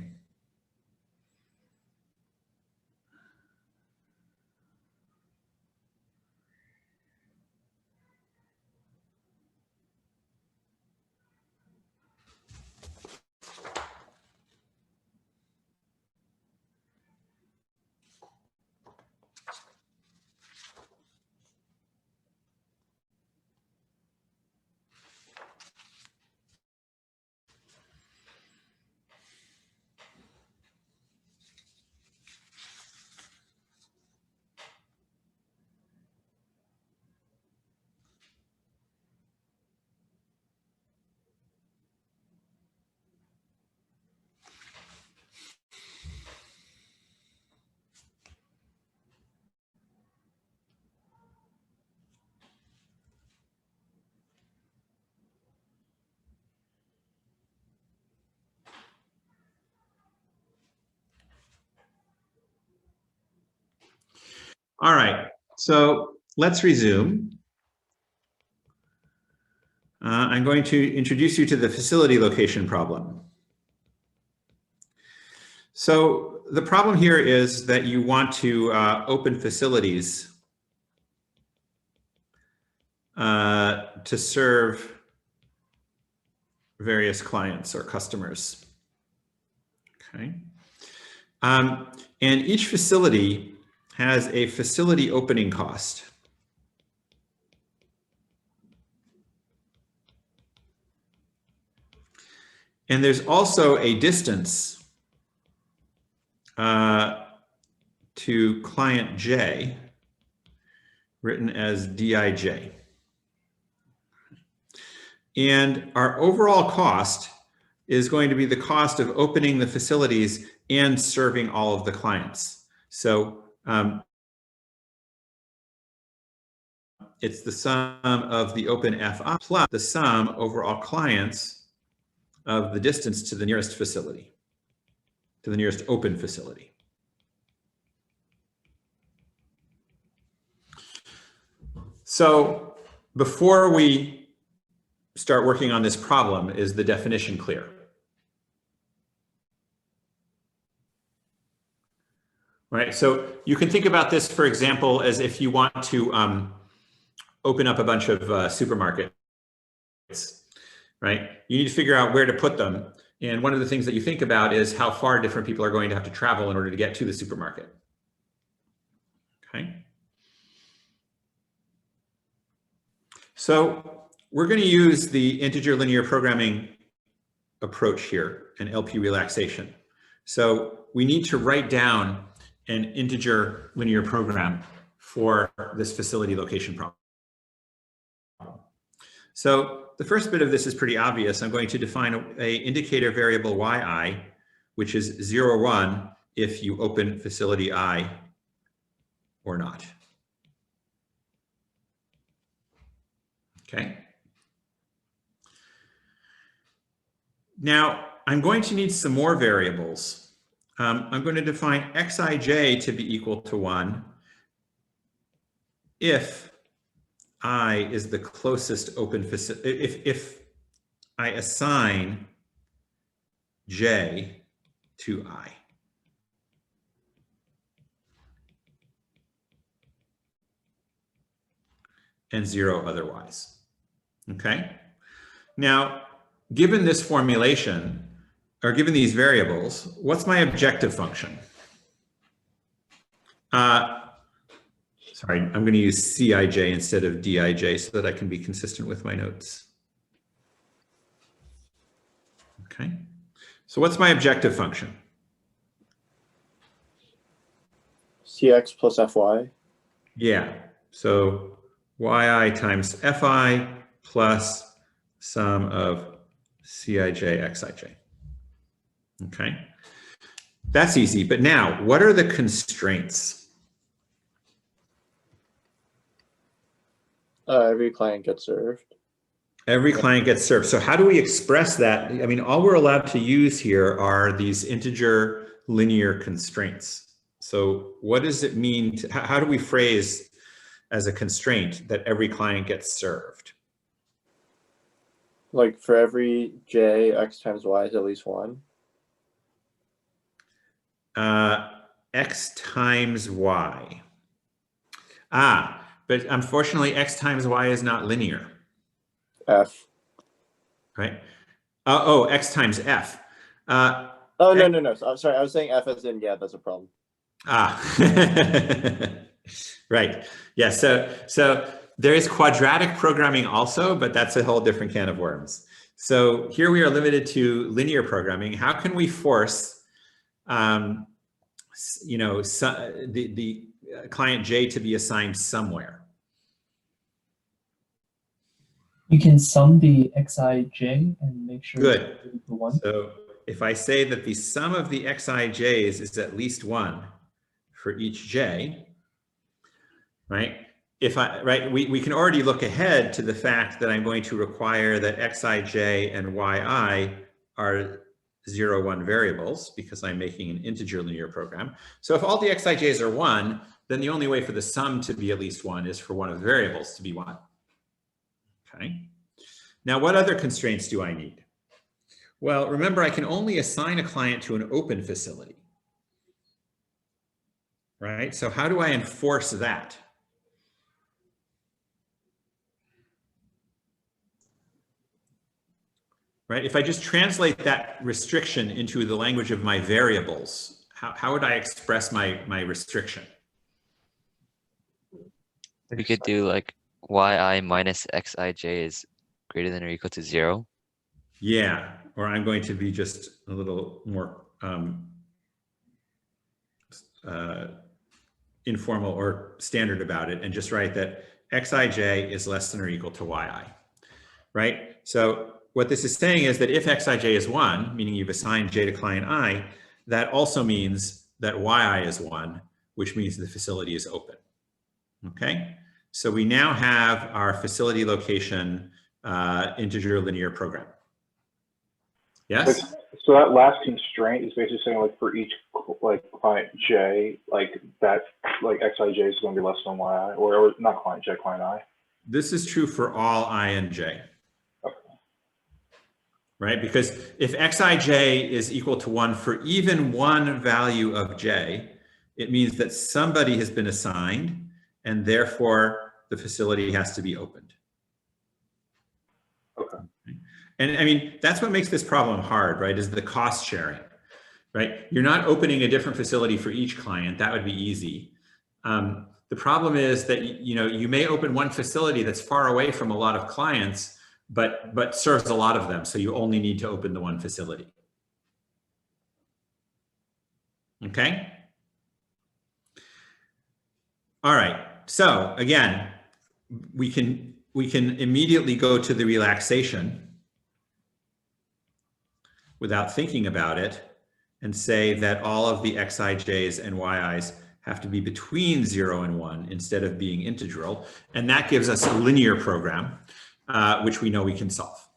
All right, so let's resume. I'm going to introduce you to the facility location problem. So the problem here is that you want to open facilities to serve various clients or customers. Okay. And each facility has a facility opening cost. And there's also a distance to client J, written as Dij. And our overall cost is going to be the cost of opening the facilities and serving all of the clients. So it's the sum of the open Fi plus the sum over all clients of the distance to the nearest facility, to the nearest open facility. So before we start working on this problem, is the definition clear? Right, so you can think about this, for example, as if you want to open up a bunch of supermarkets, right? You need to figure out where to put them. And one of the things that you think about is how far different people are going to have to travel in order to get to the supermarket. Okay. So we're going to use the integer linear programming approach here, an LP relaxation. So we need to write down an integer linear program for this facility location problem. So the first bit of this is pretty obvious. I'm going to define an indicator variable yi, which is 0, 1 if you open facility I or not. Okay. Now, I'm going to need some more variables. I'm going to define xij to be equal to 1 if I is the closest open facility, if I assign j to I. And 0 otherwise. Okay. Now, given this formulation, or given these variables, what's my objective function? Sorry, I'm going to use Cij instead of Dij so that I can be consistent with my notes. Okay. So what's my objective function? Cx plus Fy. Yeah. So yi times Fi plus sum of Cij xij. Okay. That's easy. But now, what are the constraints? Every client gets served. Every client gets served. So how do we express that? I mean, all we're allowed to use here are these integer linear constraints. So what does it mean? How do we phrase as a constraint that every client gets served? Like for every j, x times y is at least 1. X times y. But unfortunately, x times y is not linear. F. Right? Oh, x times f. Oh, no. I'm sorry. I was saying f as in, yeah, that's a problem. Right. Yeah. So there is quadratic programming also, but that's a whole different can of worms. So here we are limited to linear programming. How can we force, the client J to be assigned somewhere? You can sum the xij and make sure Good. it's the 1. So if I say that the sum of the xij's is at least 1 for each j, right? We can already look ahead to the fact that I'm going to require that xij and yi are 0, 1 variables because I'm making an integer linear program. So if all the xij's are 1, then the only way for the sum to be at least 1 is for one of the variables to be 1. Okay. Now, what other constraints do I need? Well, remember, I can only assign a client to an open facility. right? So how do I enforce that? Right, if I just translate that restriction into the language of my variables, how would I express my restriction? We could do like yi minus xij is greater than or equal to 0. Yeah, or I'm going to be just a little more informal or standard about it and just write that xij is less than or equal to yi, right? So what this is saying is that if xij is 1, meaning you've assigned j to client I, that also means that yi is 1, which means the facility is open, okay? So we now have our facility location integer linear program. Yes? So that last constraint is basically saying like for each like client j, like that like xij is going to be less than yi, or not client j, client I. This is true for all I and j. Okay. Right? Because if xij is equal to 1 for even one value of j, it means that somebody has been assigned and therefore the facility has to be opened. Okay. And I mean, that's what makes this problem hard, right? Is the cost sharing, right? You're not opening a different facility for each client. That would be easy. The problem is that, you know, you may open one facility that's far away from a lot of clients, but serves a lot of them. So you only need to open the one facility. Okay. All right. So again, we can immediately go to the relaxation without thinking about it and say that all of the xij's and yi's have to be between 0 and 1 instead of being integral. And that gives us a linear program, which we know we can solve.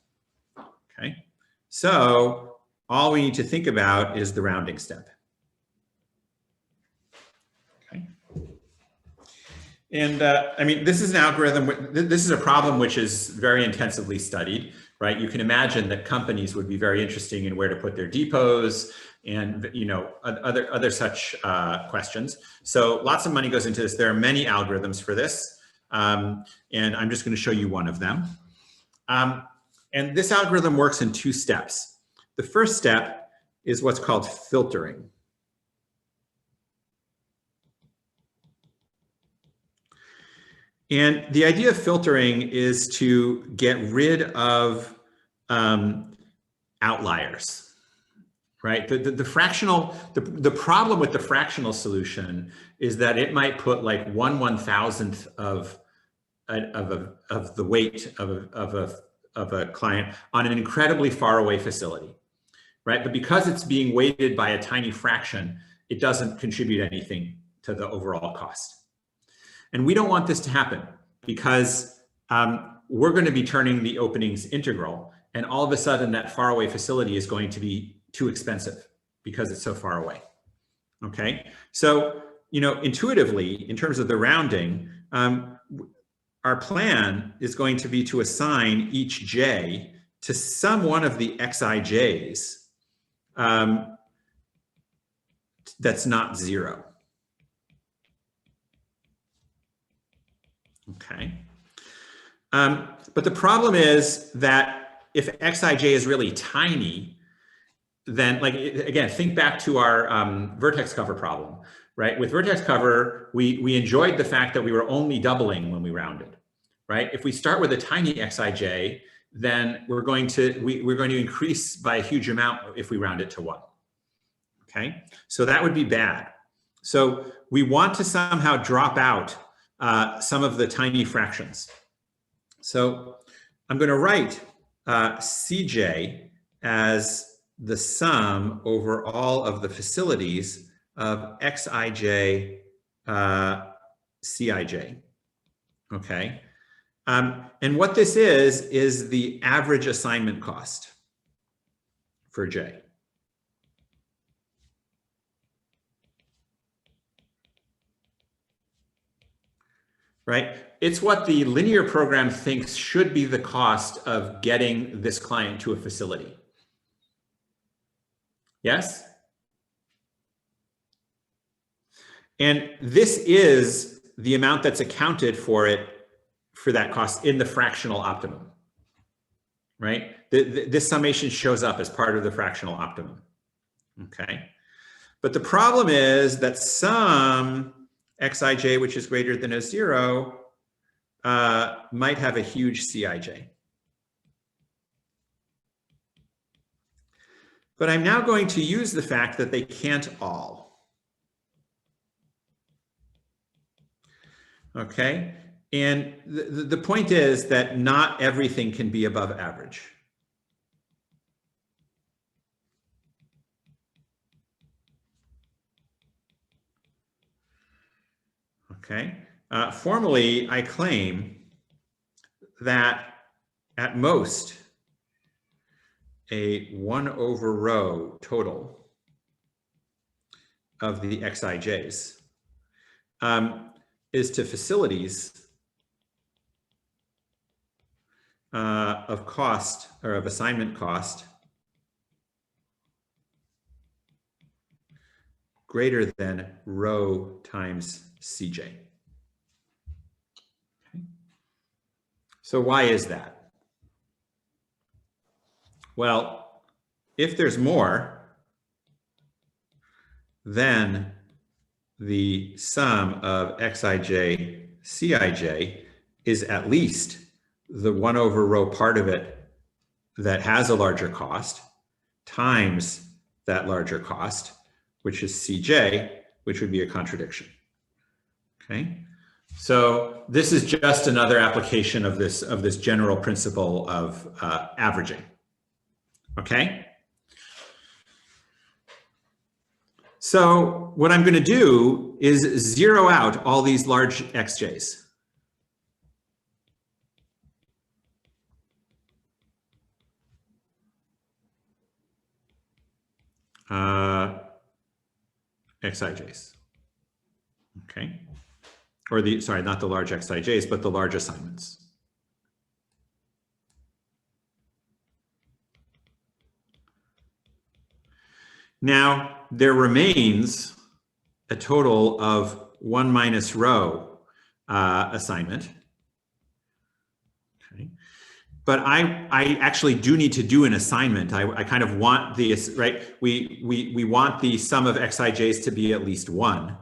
Okay, so all we need to think about is the rounding step. Okay. And I mean, this is an algorithm, this is a problem which is very intensively studied, right? You can imagine that companies would be very interested in where to put their depots and, you know, other such questions. So lots of money goes into this. There are many algorithms for this. And I'm just going to show you one of them. And this algorithm works in 2 steps. The first step is what's called filtering. And the idea of filtering is to get rid of outliers, right? The problem with the fractional solution is that it might put like 1/1000th of the weight of a client on an incredibly far away facility, right? But because it's being weighted by a tiny fraction, it doesn't contribute anything to the overall cost. And we don't want this to happen because we're going to be turning the openings integral, and all of a sudden that faraway facility is going to be too expensive because it's so far away. Okay, so, you know, intuitively, in terms of the rounding, our plan is going to be to assign each j to some one of the xij's that's not 0. Okay. But the problem is that if xij is really tiny, then, like, again, think back to our vertex cover problem, right? With vertex cover, we enjoyed the fact that we were only doubling when we rounded, right? If we start with a tiny xij, then we're going to increase by a huge amount if we round it to 1. Okay, so that would be bad. So we want to somehow drop out some of the tiny fractions. So I'm going to write Cj as the sum over all of the facilities of Xij, Cij. Okay. And what this is the average assignment cost for J. Right? It's what the linear program thinks should be the cost of getting this client to a facility. Yes? And this is the amount that's accounted for that cost in the fractional optimum, right? This summation shows up as part of the fractional optimum, okay? But the problem is that some xij, which is greater than a 0, might have a huge Cij. But I'm now going to use the fact that they can't all. Okay, and the point is that not everything can be above average. Okay, formally, I claim that at most, a 1 over rho total of the xij's is to facilities of cost or of assignment cost greater than rho times Cj. Okay. So why is that? Well, if there's more, then the sum of xij, cij is at least the 1 over rho part of it that has a larger cost times that larger cost, which is Cj, which would be a contradiction. Okay, so this is just another application of this general principle of averaging. Okay. So what I'm going to do is zero out all these large xj's. Xij's. Okay. Or sorry, not the large xij's, but the large assignments. Now, there remains a total of 1 minus rho assignment. Okay. But I actually do need to do an assignment. I kind of want this, right? We want the sum of xij's to be at least 1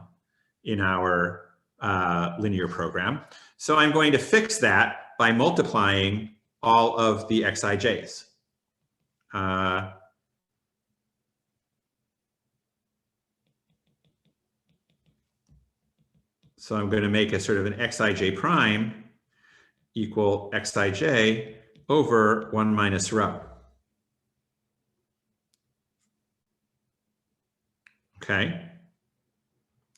in our linear program. So I'm going to fix that by multiplying all of the xij's. So I'm going to make a sort of an xij prime equal xij over 1 minus rho. Okay.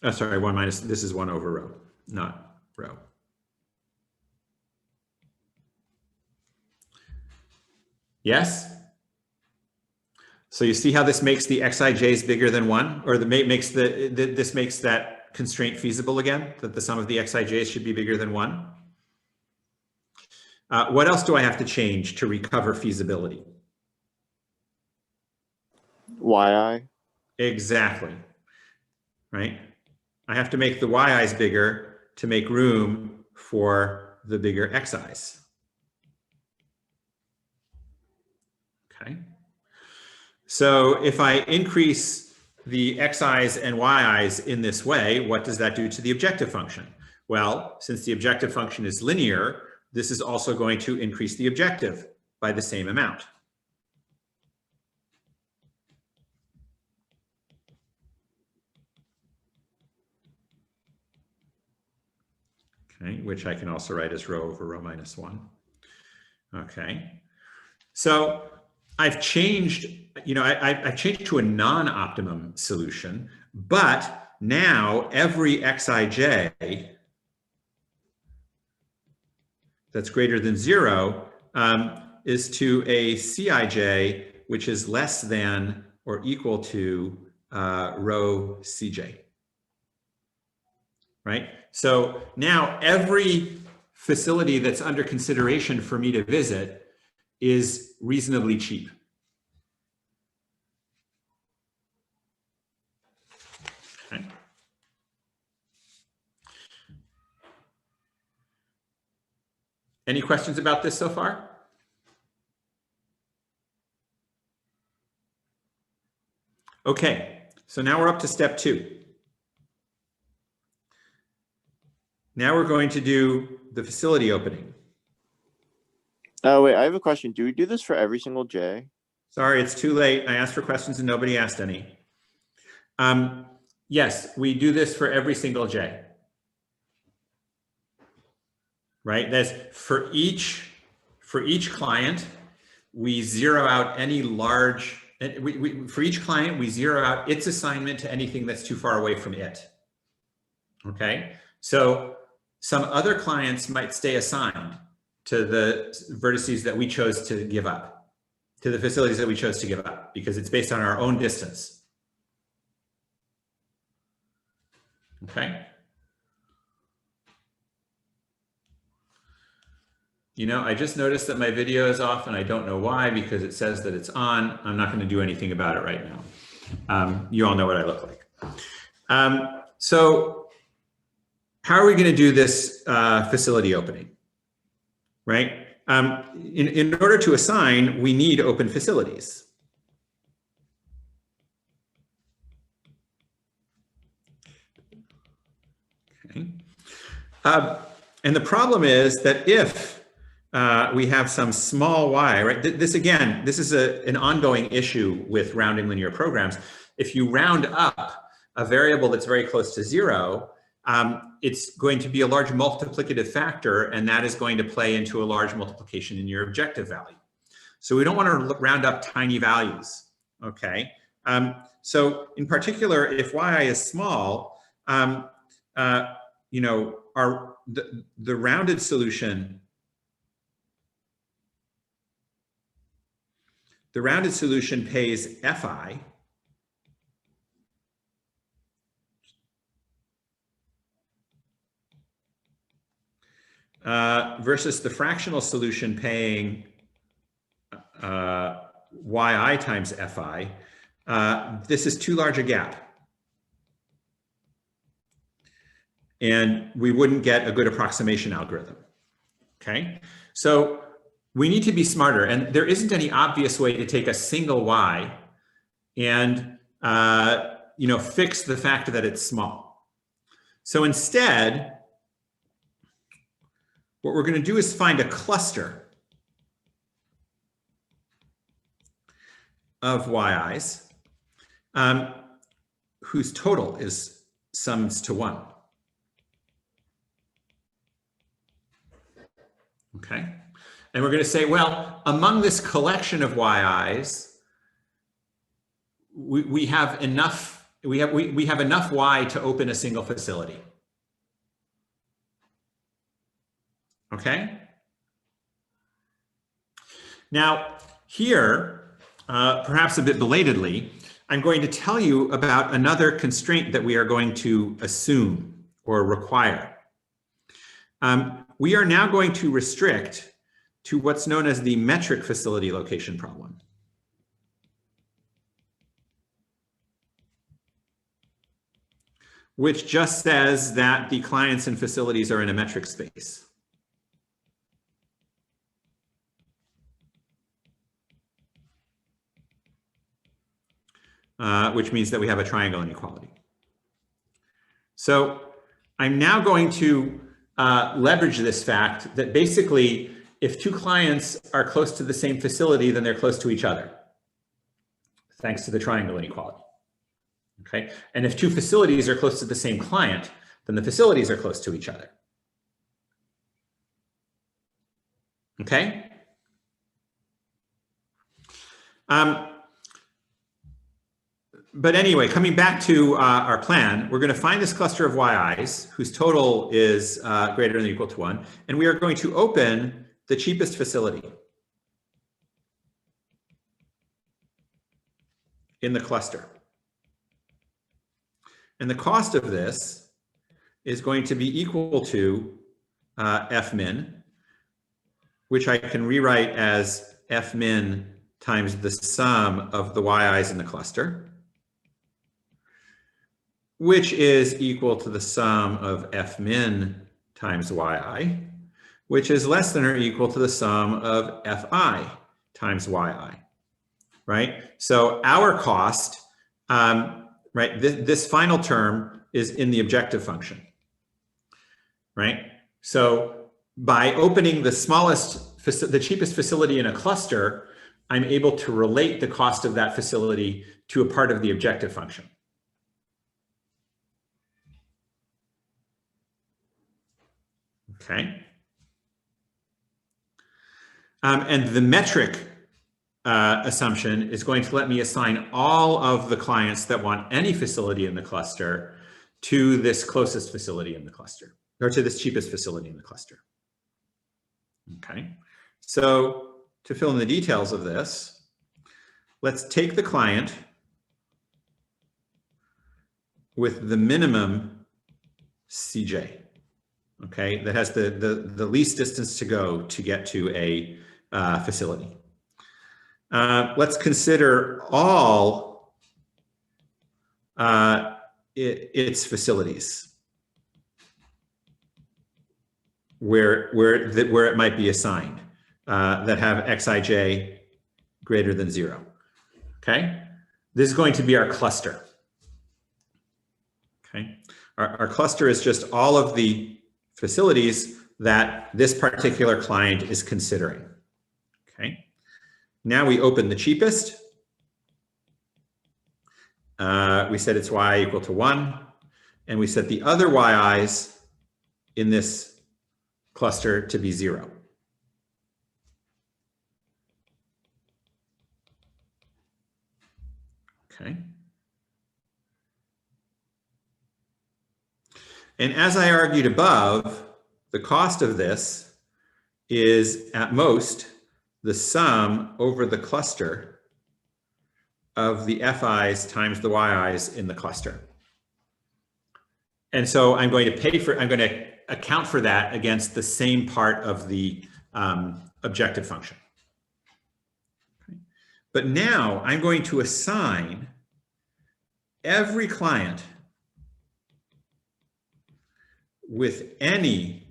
Oh, sorry, 1 minus, this is 1 over rho, not rho. Yes? So you see how this makes the xij's bigger than 1, or this makes that constraint feasible again, that the sum of the xij's should be bigger than 1. What else do I have to change to recover feasibility? Yi. Exactly, right? I have to make the yi's bigger to make room for the bigger xi's. Okay. So if I increase the xi's and yi's in this way, what does that do to the objective function? Well, since the objective function is linear, this is also going to increase the objective by the same amount. Okay, which I can also write as rho over rho minus 1. Okay, so I've changed, I've changed to a non-optimum solution, but now every xij that's greater than 0 is to a Cij, which is less than or equal to rho Cj. Right? So now every facility that's under consideration for me to visit is reasonably cheap. Okay. Any questions about this so far? Okay, so now we're up to step 2. Now we're going to do the facility opening. Oh, wait, I have a question. Do we do this for every single J? Sorry, it's too late. I asked for questions and nobody asked any. Yes, we do this for every single J. Right? That's for each client, we zero out any large, for each client, we zero out its assignment to anything that's too far away from it. Okay? So some other clients might stay assigned to the vertices that we chose to give up, to the facilities that we chose to give up, because it's based on our own distance. Okay? You know, I just noticed that my video is off and I don't know why, because it says that it's on. I'm not going to do anything about it right now. You all know what I look like. So how are we going to do this facility opening? Right? In order to assign, we need open facilities. Okay. And the problem is that if we have some small y, right? This again, this is an ongoing issue with rounding linear programs. If you round up a variable that's very close to 0, it's going to be a large multiplicative factor, and that is going to play into a large multiplication in your objective value. So we don't want to round up tiny values, okay? So in particular, if yi is small, you know, the rounded solution, pays fi versus the fractional solution paying yi times fi. This is too large a gap. And we wouldn't get a good approximation algorithm, okay? So we need to be smarter, and there isn't any obvious way to take a single y and you know, fix the fact that it's small. So instead, what we're going to do is find a cluster of yi's whose total is sums to 1. Okay, and we're going to say, well, among this collection of yi's, we have enough. We have enough y to open a single facility. Okay. Now here, perhaps a bit belatedly, I'm going to tell you about another constraint that we are going to assume or require. We are now going to restrict to what's known as the metric facility location problem. Which just says that the clients and facilities are in a metric space. Which means that we have a triangle inequality. So I'm now going to leverage this fact that basically if two clients are close to the same facility, then they're close to each other, thanks to the triangle inequality. Okay, and if two facilities are close to the same client, then the facilities are close to each other. Okay. But anyway, coming back to our plan, we're going to find this cluster of yi's whose total is greater than or equal to 1, and we are going to open the cheapest facility in the cluster. And the cost of this is going to be equal to f min, which I can rewrite as f min times the sum of the yi's in the cluster, which is equal to the sum of f min times yi, which is less than or equal to the sum of fi times yi, right? So our cost, right, this final term is in the objective function, right? So by opening the cheapest facility in a cluster, I'm able to relate the cost of that facility to a part of the objective function. Okay. And the metric assumption is going to let me assign all of the clients that want any facility in the cluster to this closest facility in the cluster, or to this cheapest facility in the cluster. Okay. So to fill in the details of this, let's take the client with the minimum CJ. Okay, that has the least distance to go to get to a facility. Let's consider all its facilities where it might be assigned that have Xij greater than 0. Okay, this is going to be our cluster. Okay, our cluster is just all of the facilities that this particular client is considering. Okay, now we open the cheapest. We set its yi equal to 1, and we set the other yi's in this cluster to be 0. Okay. And as I argued above, the cost of this is at most the sum over the cluster of the fi's times the yi's in the cluster. And so I'm going to account for that against the same part of the objective function. Okay. But now I'm going to assign every client with any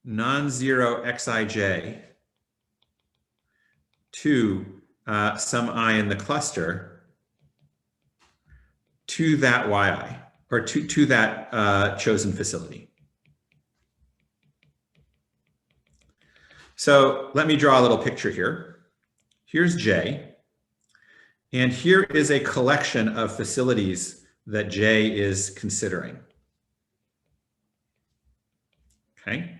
non-zero Xij to some I in the cluster to that yi, or to that chosen facility. So let me draw a little picture here. Here's J, and here is a collection of facilities that J is considering. Okay.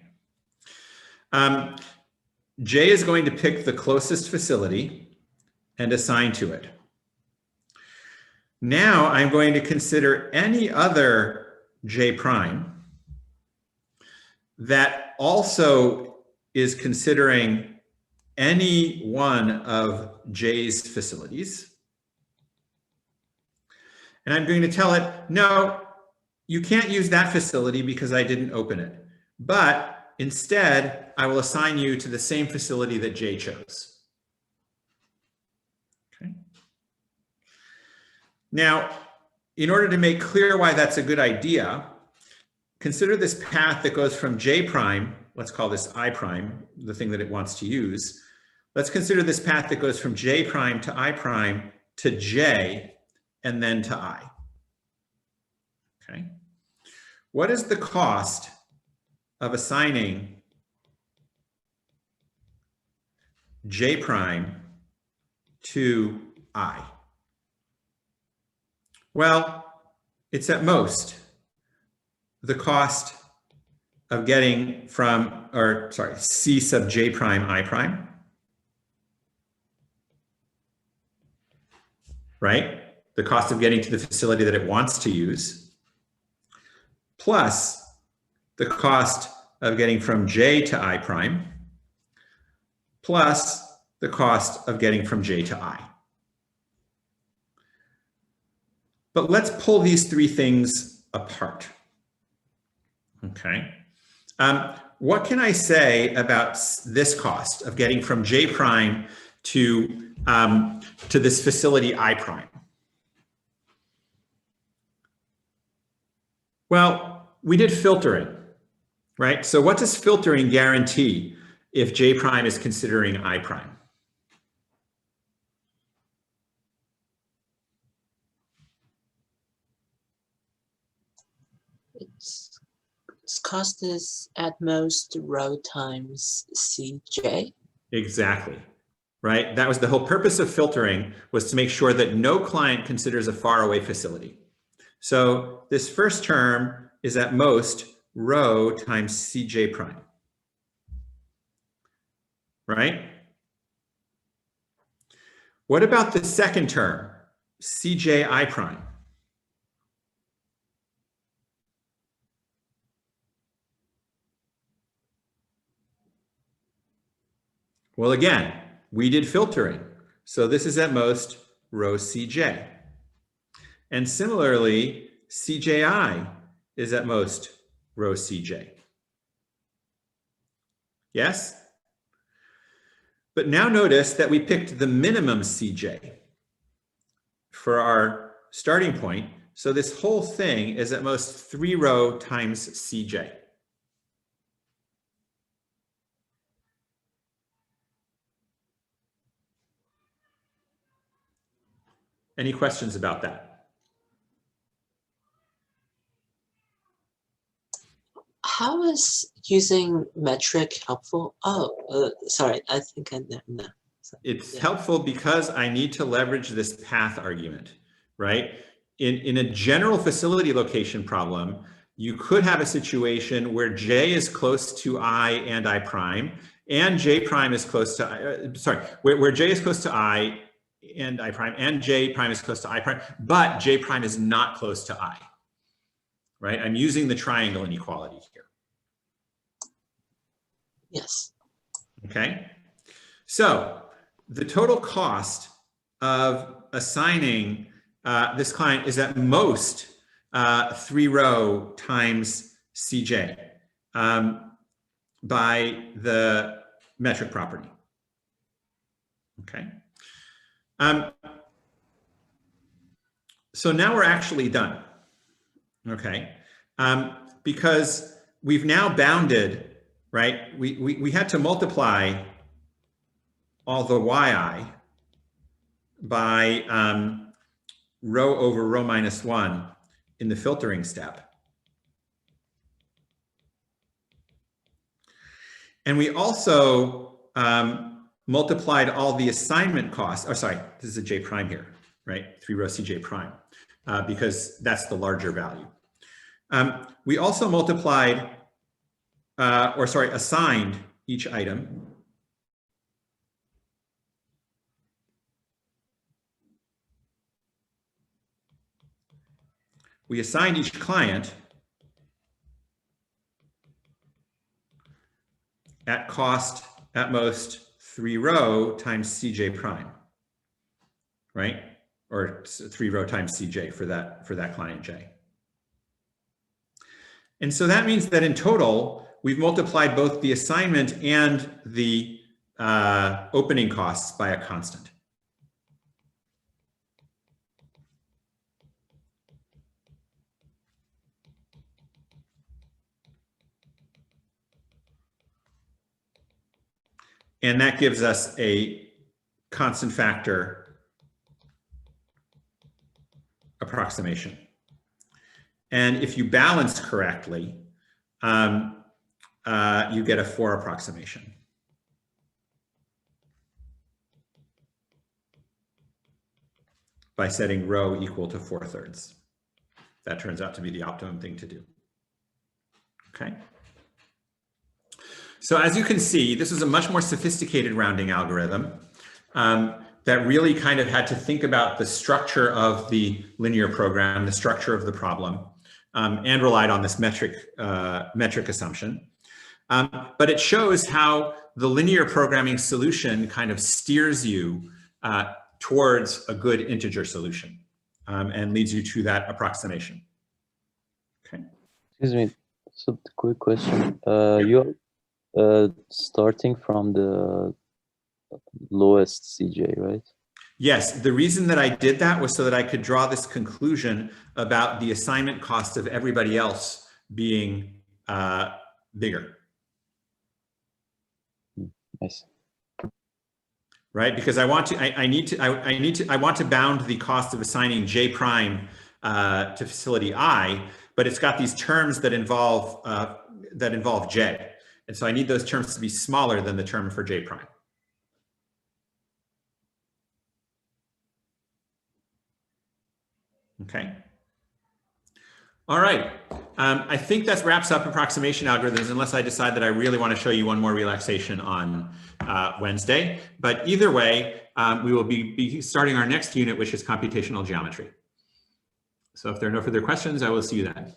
J is going to pick the closest facility and assign to it. Now I'm going to consider any other J prime that also is considering any one of J's facilities. And I'm going to tell it, no, you can't use that facility because I didn't open it. But instead, I will assign you to the same facility that J chose. Okay. Now, in order to make clear why that's a good idea, consider this path that goes from J prime, let's call this I prime, the thing that it wants to use. Let's consider this path that goes from J prime to I prime to J and then to I. Okay. What is the cost of assigning J prime to I? Well, it's at most the cost of getting from, or sorry, C sub J prime I prime, right? The cost of getting to the facility that it wants to use, plus the cost of getting from J to I prime, plus the cost of getting from J to I. But let's pull these three things apart. Okay. What can I say about this cost of getting from J prime to this facility I prime? Well, we did filtering, right? So what does filtering guarantee if J prime is considering I prime? Its cost is at most rho times Cj. Exactly, right? That was the whole purpose of filtering, was to make sure that no client considers a faraway facility. So this first term is at most rho times Cj prime, right? What about the second term, Cji prime? Well, again, we did filtering. So this is at most rho Cj. And similarly, Cji is at most rho Cj. Yes? But now notice that we picked the minimum Cj for our starting point. So this whole thing is at most 3 rho times Cj. Any questions about that? How is using metric helpful? Oh, sorry, I think I know. It's Yeah. helpful because I need to leverage this path argument, right? In a general facility location problem, you could have a situation where J is close to I and I prime, and J prime is close to, where J is close to I and I prime, and J prime is close to I prime, but J prime is not close to I, right? I'm using the triangle inequality here. Yes. Okay, so the total cost of assigning this client is at most 3 rho times Cj by the metric property. Okay. So now we're actually done. Okay. Because we've now bounded, right? We had to multiply all the yi by rho over rho minus 1 in the filtering step. And we also multiplied all the assignment costs. Oh, sorry, this is a J prime here, right? 3 rho Cj prime, because that's the larger value. We also multiplied, assigned each item. We assigned each client at cost at most 3 rho times Cj prime, right? Or 3 rho times Cj for that client J. And so that means that in total, we've multiplied both the assignment and the opening costs by a constant. And that gives us a constant factor approximation. And if you balance correctly, you get a 4 approximation. By setting rho equal to 4/3. That turns out to be the optimum thing to do. Okay. So as you can see, this is a much more sophisticated rounding algorithm that really kind of had to think about the structure of the linear program, the structure of the problem, and relied on this metric assumption. But it shows how the linear programming solution kind of steers you towards a good integer solution and leads you to that approximation. Okay. Excuse me. So quick question. You're starting from the lowest CJ, right? Yes, the reason that I did that was so that I could draw this conclusion about the assignment cost of everybody else being bigger, Nice. right? Because I want to, I want to bound the cost of assigning J prime to facility I, but it's got these terms that involve J. And so I need those terms to be smaller than the term for J prime. Okay. All right. I think that wraps up approximation algorithms, unless I decide that I really want to show you one more relaxation on Wednesday. But either way, we will be starting our next unit, which is computational geometry. So if there are no further questions, I will see you then.